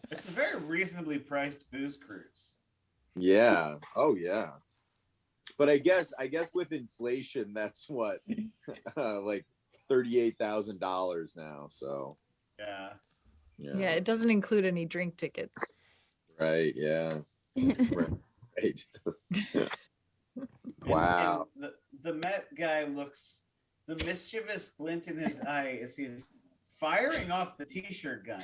It's a very reasonably priced booze cruise. Yeah. Oh yeah. But I guess with inflation, that's what like $38,000 now. So Yeah. Yeah, it doesn't include any drink tickets. Right. Yeah. Right. Wow. And the Met guy looks, the mischievous glint in his eye as he's firing off the t-shirt gun.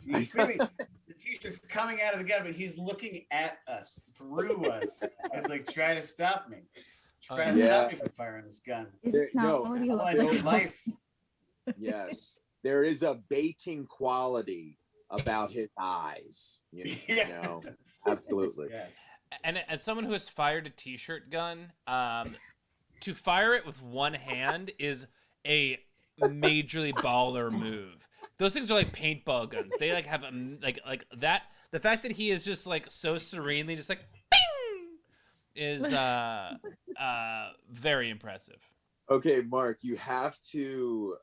You clearly, the t-shirt's coming out of the gun, but he's looking at us, through us. He's like, try to stop me. Try to Yeah. stop me from firing this gun. Is this not No. what you Oh, I look know like? life. Yes, there is a baiting quality about his eyes. You know, absolutely. Yes. And as someone who has fired a t-shirt gun, to fire it with one hand is a majorly baller move. Those things are like paintball guns. They like have like that. The fact that he is just like so serenely just like bing is very impressive. Okay, Mark, you have to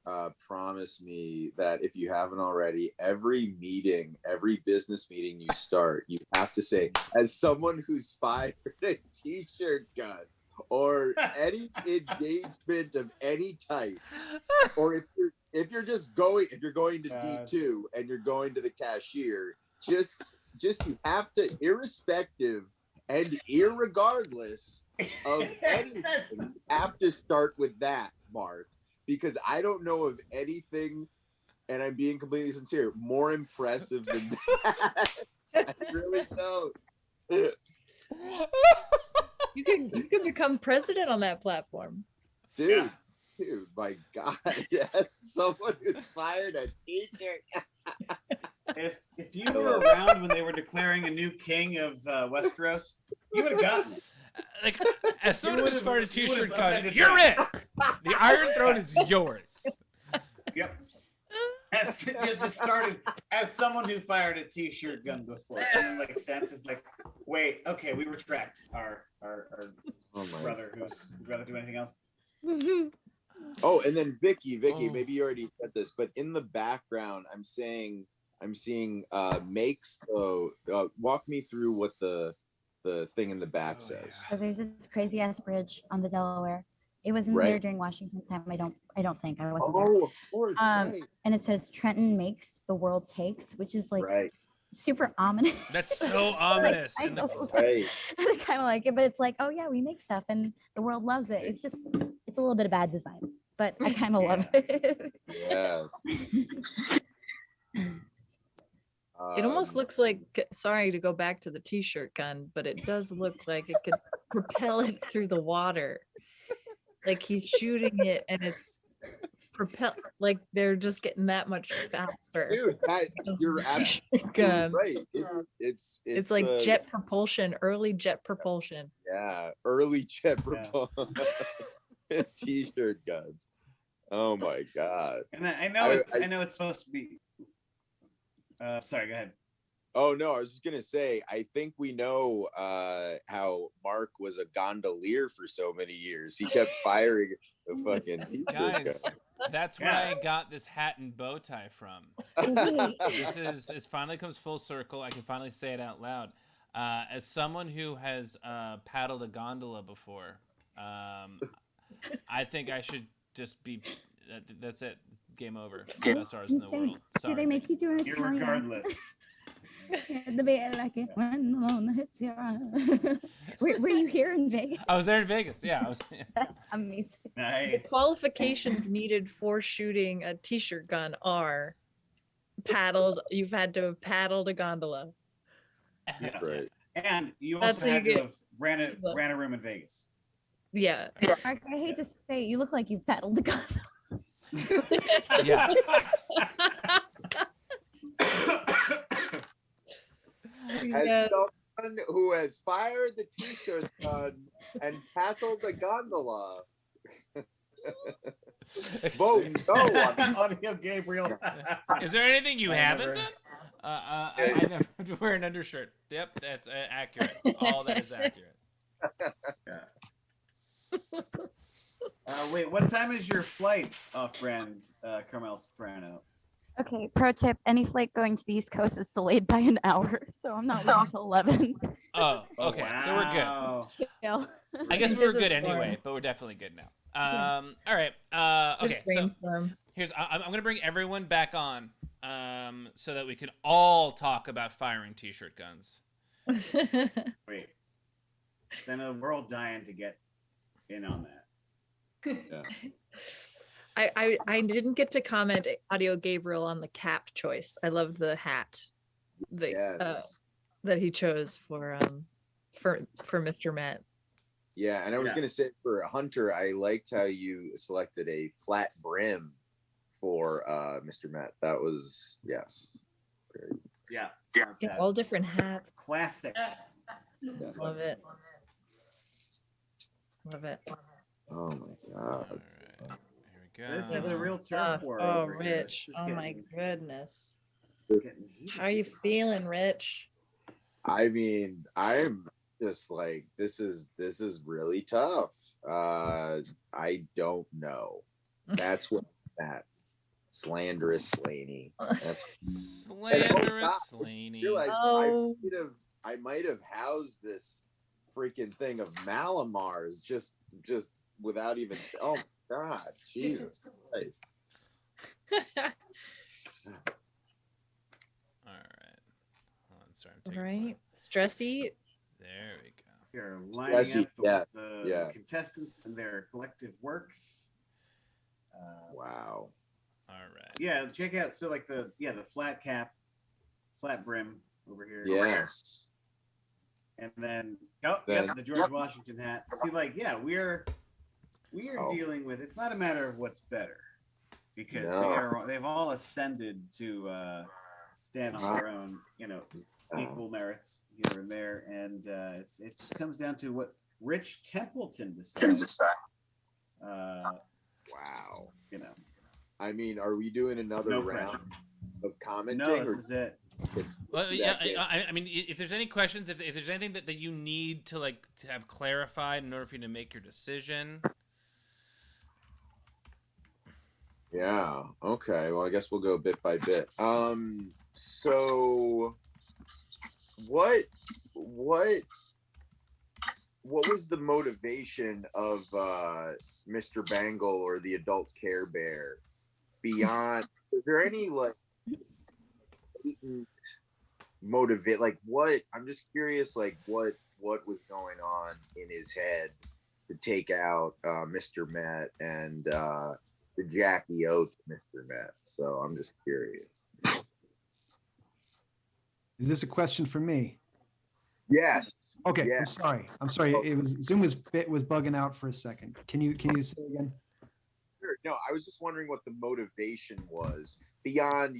promise me that if you haven't already, every business meeting you start, you have to say, as someone who's fired a t-shirt gun or any engagement of any type, or if you're going to D2 and you're going to the cashier, just you have to, irrespective and irregardless of anything, you have to start with that, Mark, because I don't know of anything, and I'm being completely sincere, more impressive than that. I really don't. You can become president on that platform. Dude, my God, yes, someone who's fired a teacher. If you were around when they were declaring a new king of Westeros, you would have gotten it. Like, as someone who's fired a t-shirt gun, offended you're me. it. The Iron Throne is yours. Yep. It just started as someone who fired a t-shirt gun before, and then like Sans is like, wait, okay, we retract our brother who's would rather do anything else. Oh, and then Vicky, maybe you already said this, but in the background, I'm seeing makes walk me through what the thing in the back says. So there's this crazy ass bridge on the Delaware. It wasn't there during Washington time. I don't think I wasn't there. Oh, of course. Right. And it says Trenton makes, the world takes, which is like super ominous. That's so ominous. I And I kind of like it, but it's like, oh yeah, we make stuff and the world loves it. It's a little bit of bad design, but I kind of love it. Yes. It almost looks like, sorry to go back to the t-shirt gun, but it does look like it could propel it through the water. Like he's shooting it and it's like they're just getting that much faster. Dude, you're absolutely right. It's like jet propulsion, early jet propulsion. Yeah, early jet propulsion. T-shirt guns. Oh my God. And I know it's supposed to be. Sorry, go ahead. Oh no, I was just gonna say, I think we know how Mark was a gondolier for so many years. He kept firing the fucking guys, that's where I got this hat and bow tie from. This finally comes full circle. I can finally say it out loud. As someone who has paddled a gondola before, I think I should just be. That's it. Game over. The best artists in the world. Sorry. Did they make you do an Italian? Irregardless. Were you here in Vegas? I was there in Vegas. Yeah, I was. That's amazing. Nice. The qualifications needed for shooting a t-shirt gun are you've had to have paddled a gondola. Yeah. Right. And you That's also how had you to get- have ran a room in Vegas. Yeah. Mark, I hate to say it, you look like you paddled a gun. Yeah. As someone who has fired the t-shirt gun and paddled the gondola, vote no on Audio Gabriel. Is there anything you I haven't never- done? I never had to wear an undershirt. Yep, that's accurate. All that is accurate. Wait, what time is your flight off-brand, Carmel Soprano? Okay, pro tip, any flight going to the East Coast is delayed by an hour, so I'm not leaving until 11. Oh, okay. So we're good. Wow. Yeah. I guess we were Business good anyway, storm. but we're definitely good now. All right. Okay. So Brainstorm. I'm gonna bring everyone back on, so that we can all talk about firing t-shirt guns. Wait. I know we're all dying to get in on that. I didn't get to comment Audio Gabriel on the cap choice. I love the hat that he chose for Mr. Matt. Yeah, and I was gonna say for Hunter, I liked how you selected a flat brim for Mr. Met. That was yes. Very, Yeah. Get all different hats. Classic. Love it. Love it. oh my All god. right. Here we go. This is a real turf Stuff. war. Oh, over here. Rich. This is Oh my getting- goodness. getting heated. How are you feeling, Rich? I mean, I'm just like this is really tough. I don't know. That's what that slanderous Slaney. That's Slanderous I Slaney. feel like Oh. I might have housed this freaking thing of Malamars just without even. Oh my god, Jesus Christ! All right. Hold on, sorry, I'm taking Right? Stressy. There we go. Here, lining Jesse, up the yeah. contestants and their collective works. Wow. All right. Yeah, check out the flat cap, flat brim over here. Yes. And then Then- the George Washington hat. See, we are Oh. dealing with. It's not a matter of what's better, because No. they've all ascended to stand on their own, equal merits here and there, and it just comes down to what Rich Templeton decides. Wow. I I mean, are we doing another no round pressure. of commenting? No, or this is it. just Well, that yeah. bit? I mean, if there's any questions, if there's anything that you need to have clarified in order for you to make your decision. Yeah. Okay. Well, I guess we'll go bit by bit. So what was the motivation of Mr. Bangle or the adult Care Bear beyond? Is there any latent motivate? What? I'm just curious. What was going on in his head to take out Mr. Met and the Jackie Oates Mr. Met? So I'm just curious. Is this a question for me? Yes. Okay, Yeah. I'm sorry. It was Zoom was bugging out for a second. Can you say again? Sure. No, I was just wondering what the motivation was beyond,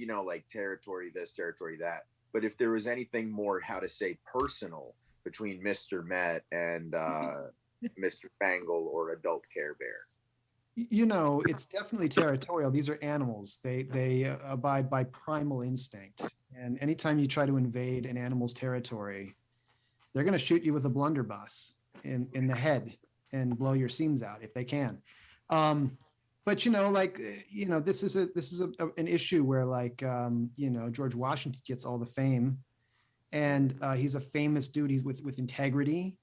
territory this, territory that. But if there was anything more, how to say, personal between Mr. Met and Mr. Bangle or adult Care Bear. It's definitely territorial. These are animals. They abide by primal instinct. And anytime you try to invade an animal's territory, they're going to shoot you with a blunderbuss in the head and blow your seams out if they can. But this is an issue where George Washington gets all the fame, and he's a famous dude. He's with integrity,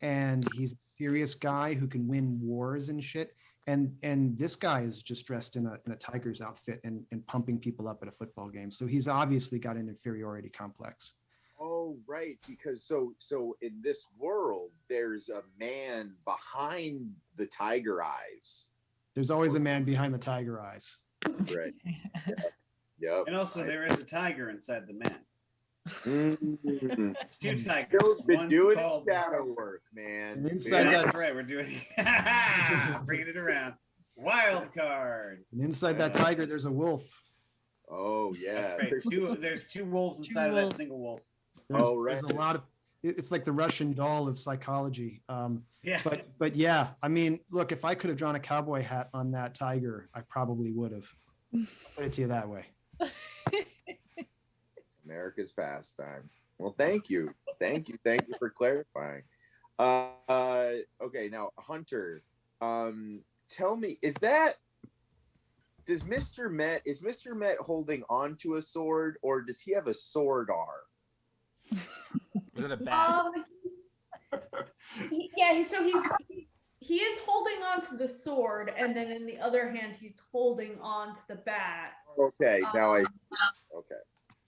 and he's a serious guy who can win wars and shit. And this guy is just dressed in a Tigers outfit and pumping people up at a football game. So he's obviously got an inferiority complex. Oh, right. Because so in this world, there's a man behind the tiger eyes. There's always a man behind the tiger eyes. Right. Yep. And also, there is a tiger inside the man. Mm. Two tigers. Bill's been One's doing called- shadow work, man. And inside Yeah, that that's right. We're doing bringing it around. Wild card. And inside that tiger, there's a wolf. Oh yeah. That's right. There's two wolves inside of that single wolf. There's a lot of. It's like the Russian doll of psychology. Yeah. But yeah, I mean, look, if I could have drawn a cowboy hat on that tiger, I probably would have. Put it to you that way. America's pastime. Well, thank you for clarifying. Okay, now Hunter, tell me, is Mr. Met holding onto a sword, or does he have a sword arm? Was it a bat? He is holding on to the sword, and then in the other hand, he's holding on to the bat. Okay, now okay.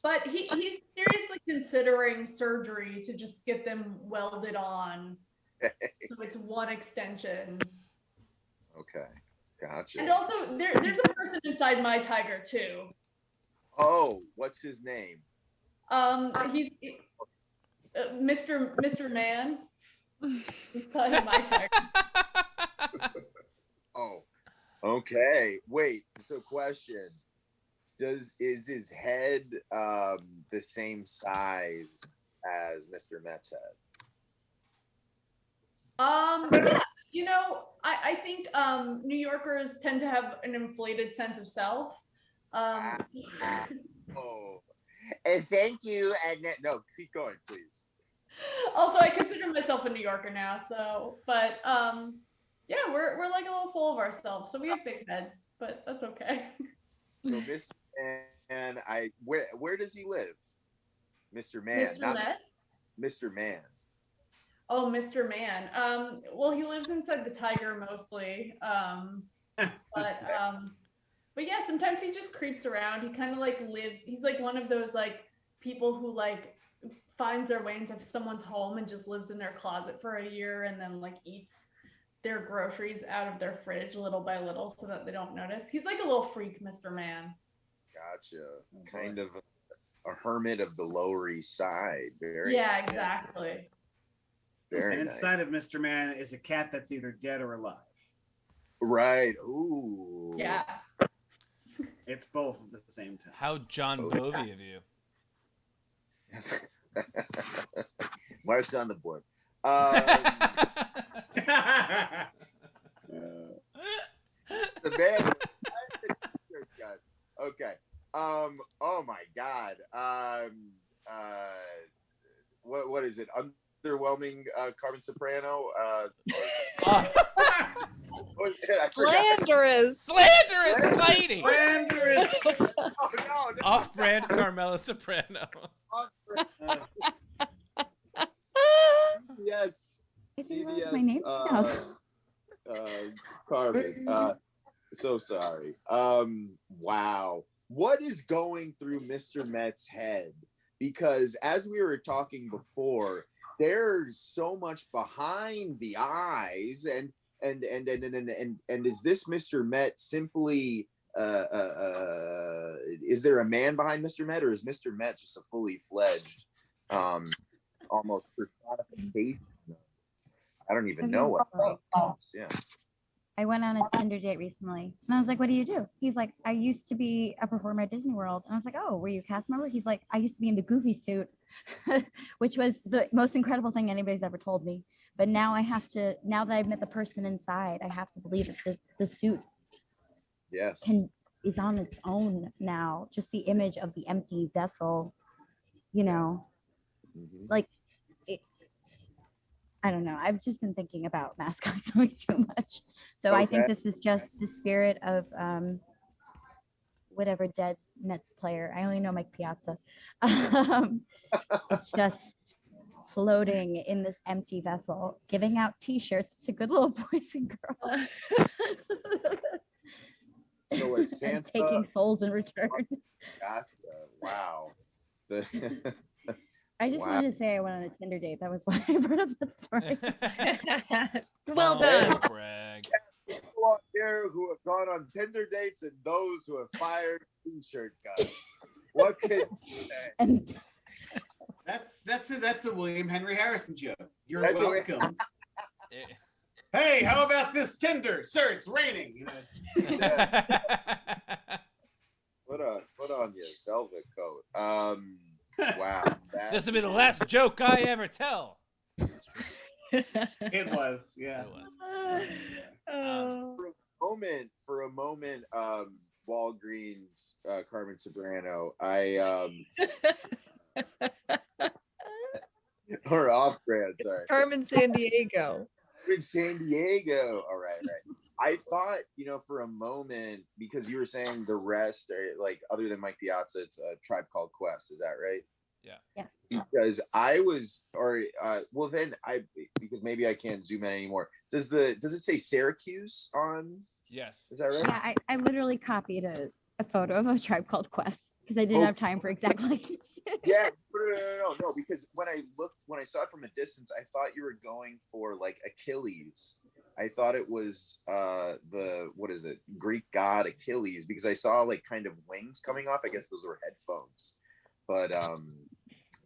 But he's seriously considering surgery to just get them welded on, so it's one extension. Okay, gotcha. And also, there's a person inside my tiger too. Oh, what's his name? He's Mr. Man. Inside my tiger. Oh, Okay, wait. So, question: is his head the same size as Mr. Met's head? Yeah, I think New Yorkers tend to have an inflated sense of self. Oh, and thank you. And no, keep going, please. Also, I consider myself a New Yorker now, but yeah, we're like a little full of ourselves, so we have big heads, but that's okay. So, Mr. Man, where does he live? Mr. Man, Mr. not Met? Mr. Man. Oh, Mr. Man. Well, he lives inside the Tiger mostly. But yeah, sometimes he just creeps around. He kind of like lives. He's like one of those like people who like finds their way into someone's home and just lives in their closet for a year and then like eats their groceries out of their fridge little by little so that they don't notice. He's like a little freak, Mr. Man. Gotcha. Kind of a hermit of the Lower East Side. Very Yeah, exactly. Very and nice. inside of Mr. Man is a cat that's either dead or alive. Right. Ooh. Yeah. It's both at the same time. How John Bovey of you. Mark's on the board. The man. Okay. Oh my God. What is it? Underwhelming Carmen Soprano. Slanderous. Slanderous Slady. Slanderous. Oh, no. Off-brand Carmela Soprano. Yes. I think that's CBS. my name now. Carmen. So sorry. Wow. What is going through Mr. Met's head? Because as we were talking before, there's so much behind the eyes, and is this Mr. Met simply is there a man behind Mr. Met, or is Mr. Met just a fully fledged almost personification? I don't even know what. Yeah. I went on a Tinder date recently and I was like, what do you do? He's like, I used to be a performer at Disney World. And I was like, oh, were you a cast member? He's like, I used to be in the Goofy suit, which was the most incredible thing anybody's ever told me. But now now that I've met the person inside, I have to believe that the suit is on its own now. Just the image of the empty vessel, like, I don't know. I've just been thinking about mascots way too much. So I think this is just the spirit of whatever dead Mets player. I only know Mike Piazza. It's just floating in this empty vessel, giving out T-shirts to good little boys and girls. So is Santa taking souls in return. Gotcha. Wow. I just wanted to say I went on a Tinder date. That was why I brought up that story. Well done. Brag. People out there who have gone on Tinder dates and those who have fired T-shirt guns. What can you say? And That's a William Henry Harrison joke. You're That's welcome. Hey, how about this Tinder? Sir, it's raining. Put on your velvet coat. Wow. This will be the last joke I ever tell. It was, yeah. It was. For a moment, Walgreens, Carmen Soprano, or off-brand, sorry. Carmen San Diego. In San Diego. All right. I thought, for a moment, because you were saying the rest are like, other than Mike Piazza, it's a Tribe Called Quest. Is that right? Yeah. Because I was, because maybe I can't zoom in anymore. Does it say Syracuse on? Yes. Is that right? yeah, I literally copied a photo of a Tribe Called Quest because I didn't have time for exact likeness. Yeah, no, because when I saw it from a distance, I thought you were going for like Achilles. I thought it was Greek god Achilles, because I saw like kind of wings coming off. I guess those were headphones. But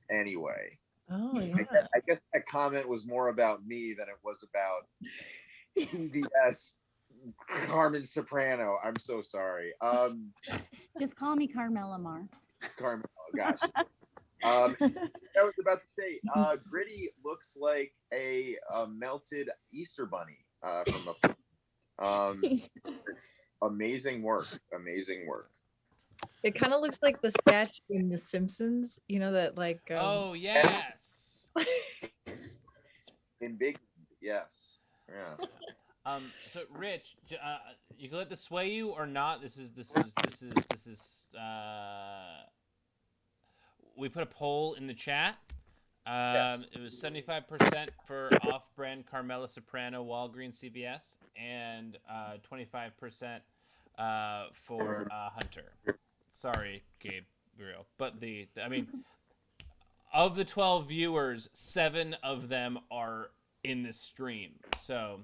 anyway. Oh yeah. I guess that comment was more about me than it was about PBS Carmen Soprano. I'm so sorry. Just call me Carmela Mar. Carmela, gotcha. I was about to say, Gritty looks like a melted Easter bunny from amazing work. Amazing work. It kind of looks like the statue in The Simpsons. You know that like. Oh yes. In big, yes. Yeah. So Rich, you can let this sway you or not. This is. We put a poll in the chat. Yes. It was 75% for off-brand Carmela Soprano Walgreens CVS and 25% for Hunter. Sorry, Gabriel, but I mean, of the 12 viewers, 7 of them are in this stream. So,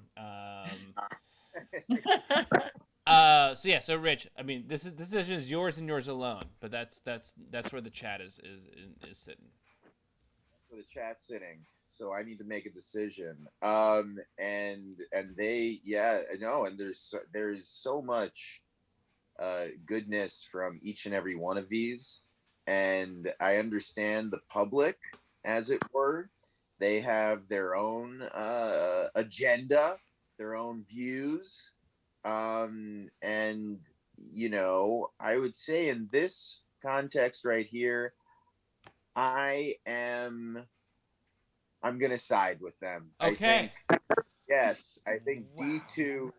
so Rich, I mean, this decision is yours and yours alone. But that's where the chat is sitting. For the chat sitting, so I need to make a decision. And they, and there's so much goodness from each and every one of these, and I understand the public, as it were. They have their own agenda, their own views, and I would say in this context right here, I'm gonna side with them. Okay. I think Wow. D2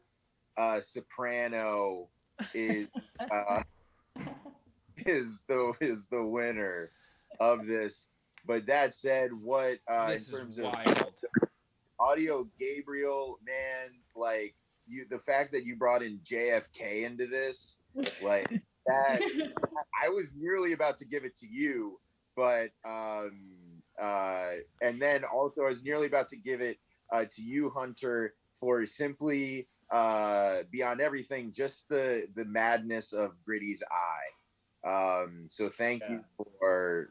Soprano is the winner of this. But that said, what This in terms is of wild. audio, Gabriel, man, like the fact that you brought in JFK into this, like that, I was nearly about to give it to you, but and then also I was nearly about to give it to you, Hunter, for simply beyond everything, just the madness of Gritty's eye. So thank you for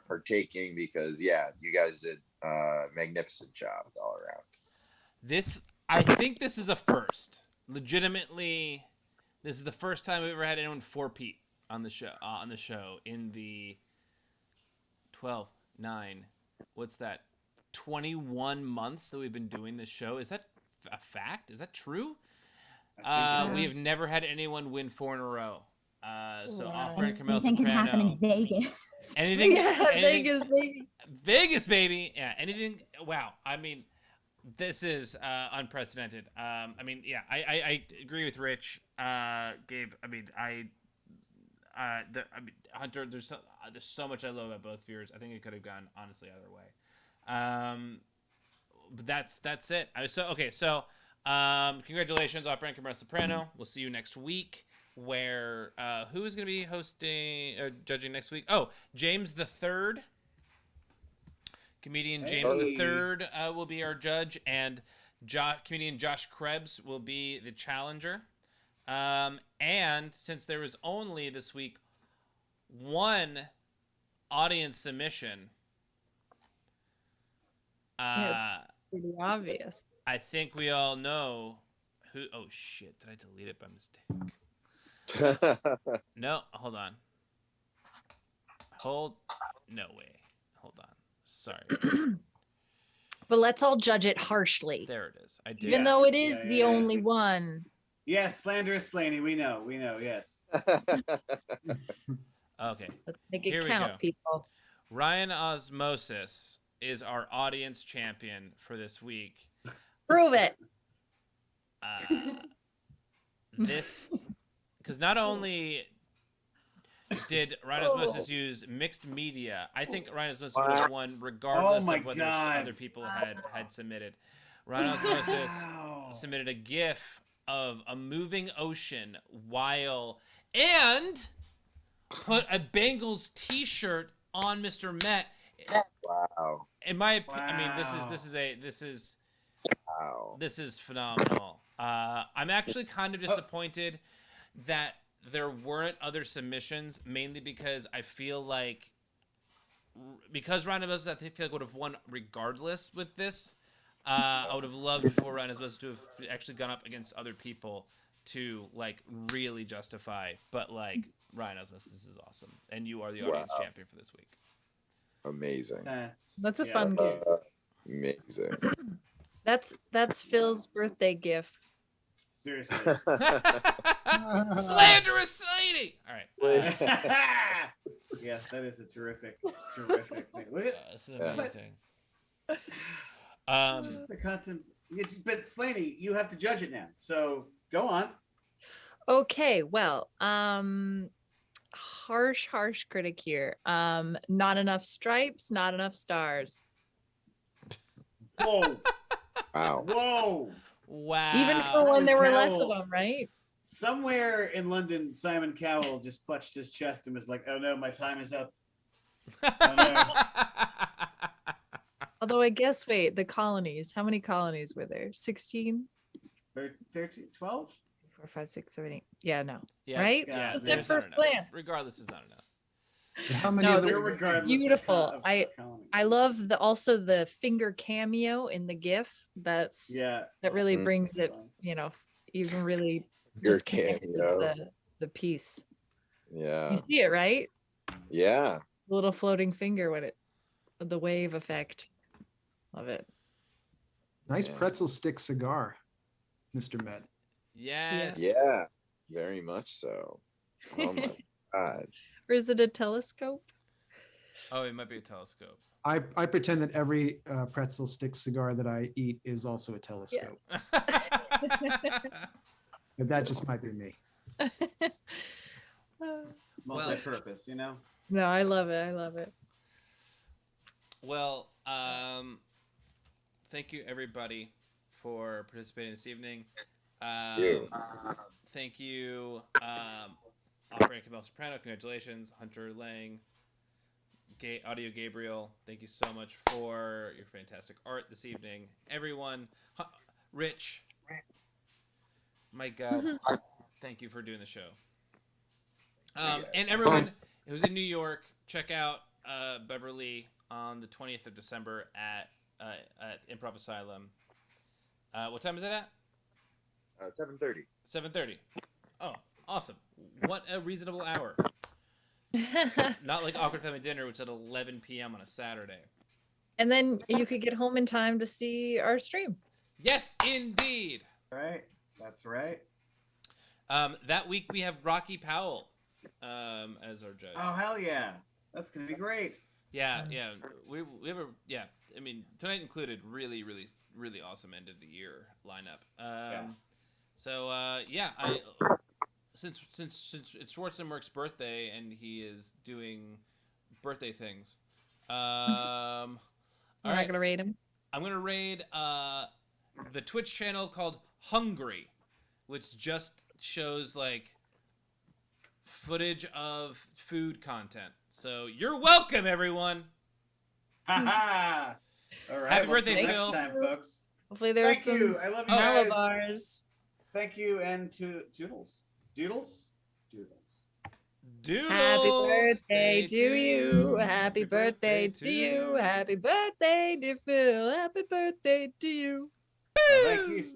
partaking, because you guys did magnificent job all around. I think this is a first. Legitimately, this is the first time we've ever had anyone 4-peat on the show in the 12, 9, what's that? 21 months that we've been doing this show. Is that a fact? Is that true? We have never had anyone win 4 in a row. So off-brand Carmela Anything can happen in Soprano. Vegas. Anything, Vegas, baby. Vegas, baby. Yeah, anything. Wow. I mean, this is unprecedented. I agree with Rich, Gabe. Hunter. There's so much I love about both viewers. I think it could have gone honestly either way. But that's it. So congratulations, off-brand Carmela Soprano. We'll see you next week. Where who is going to be judging next week? Oh, James the Third. Comedian James the Third will be our judge, and comedian Josh Krebs will be the challenger. And since there was only this week one audience submission, It's pretty obvious. I think we all know who. Oh shit! Did I delete it by mistake? No, hold on. No way. Hold on. Sorry. But let's all judge it harshly. There it is. I did. Even though it is the only one. Yes, slanderous Slaney. We know. Yes. Okay. Let's make Here it we count, go. people. Ryan Osmosis is our audience champion for this week. Prove it. Because not only did Ryan Osmosis use mixed media, I think Ryan Osmosis would have won regardless of whether other people had submitted. Ryan Osmosis submitted a GIF of a moving ocean and put a Bengals T-shirt on Mr. Met. Wow. In my opinion, I mean, this is phenomenal. I'm actually kind of disappointed that there weren't other submissions, mainly because I feel like Ryan Osmosis, I feel like would have won regardless with this. I would have loved for Ryan Osmosis to have actually gone up against other people to like really justify. But like Ryan Osmosis is awesome, and you are the audience champion for this week. Amazing. That's a fun game. Amazing. That's Phil's birthday gift. Seriously. Slanderous lady. All right. Yes, that is a terrific thing. Look at This is amazing. just the content. But Slaney, you have to judge it now. So go on. Okay, well, harsh critic here. Not enough stripes, not enough stars. Whoa. Wow. Whoa. Wow. Even for when there were less of Cowell. them, right? Somewhere in London, Simon Cowell just clutched his chest and was like, "Oh no, my time is up." Oh, no. Although I guess, wait, the colonies. How many colonies were there? 16? 13, 12? 4, 5, 6, 7, 8. Yeah, no. Yeah, Right? yeah, Just there's at first not enough. glance. Regardless, is not enough. How many No, of this those? is Regardless beautiful. of colony. I love also the finger cameo in the GIF. That really Mhm. brings it, even really Your just connects with cameo. the piece. Yeah. You see it, right? Yeah. The little floating finger with the wave effect. Love it. Nice Yeah. pretzel stick cigar, Mr. Med. Yes. Yeah. Very much so. Oh my God. Or is it a telescope? Oh, it might be a telescope. I pretend that every pretzel stick cigar that I eat is also a telescope, but that just might be me. Multi-purpose, you know? No, I love it. I love it. Well, thank you everybody for participating this evening. Thank you, Operator Camille Soprano. Congratulations, Hunter Lang, Audio Gabriel. Thank you so much for your fantastic art this evening, everyone. Rich, my God, thank you for doing the show. And everyone who's in New York, check out Beverly on the 20th of December at Improv Asylum. What time is it at? 7:30. 7:30. Oh, awesome. What a reasonable hour. Not like Awkward Family Dinner, which is at 11 p.m. on a Saturday. And then you could get home in time to see our stream. Yes, indeed. Right. That's right. That week we have Rocky Powell as our judge. Oh, hell yeah. That's going to be great. Yeah. We have I mean, tonight included really, really, really awesome end of the year lineup. So I since it's Schwarzenberg's birthday and he is doing birthday things. All We're not gonna raid him. I'm gonna raid the Twitch channel called Hungry, which just shows like footage of food content. So you're welcome, everyone. Ha All right. Happy birthday, till Phil. Next time, folks. Hopefully there's Thank you. some I love you guys. bars. Thank you, and Doodles. Doodles? Doodles. Happy birthday Day to you. Happy birthday to you. Happy birthday, dear Phil. Happy birthday to you. Well, thank you, Slam.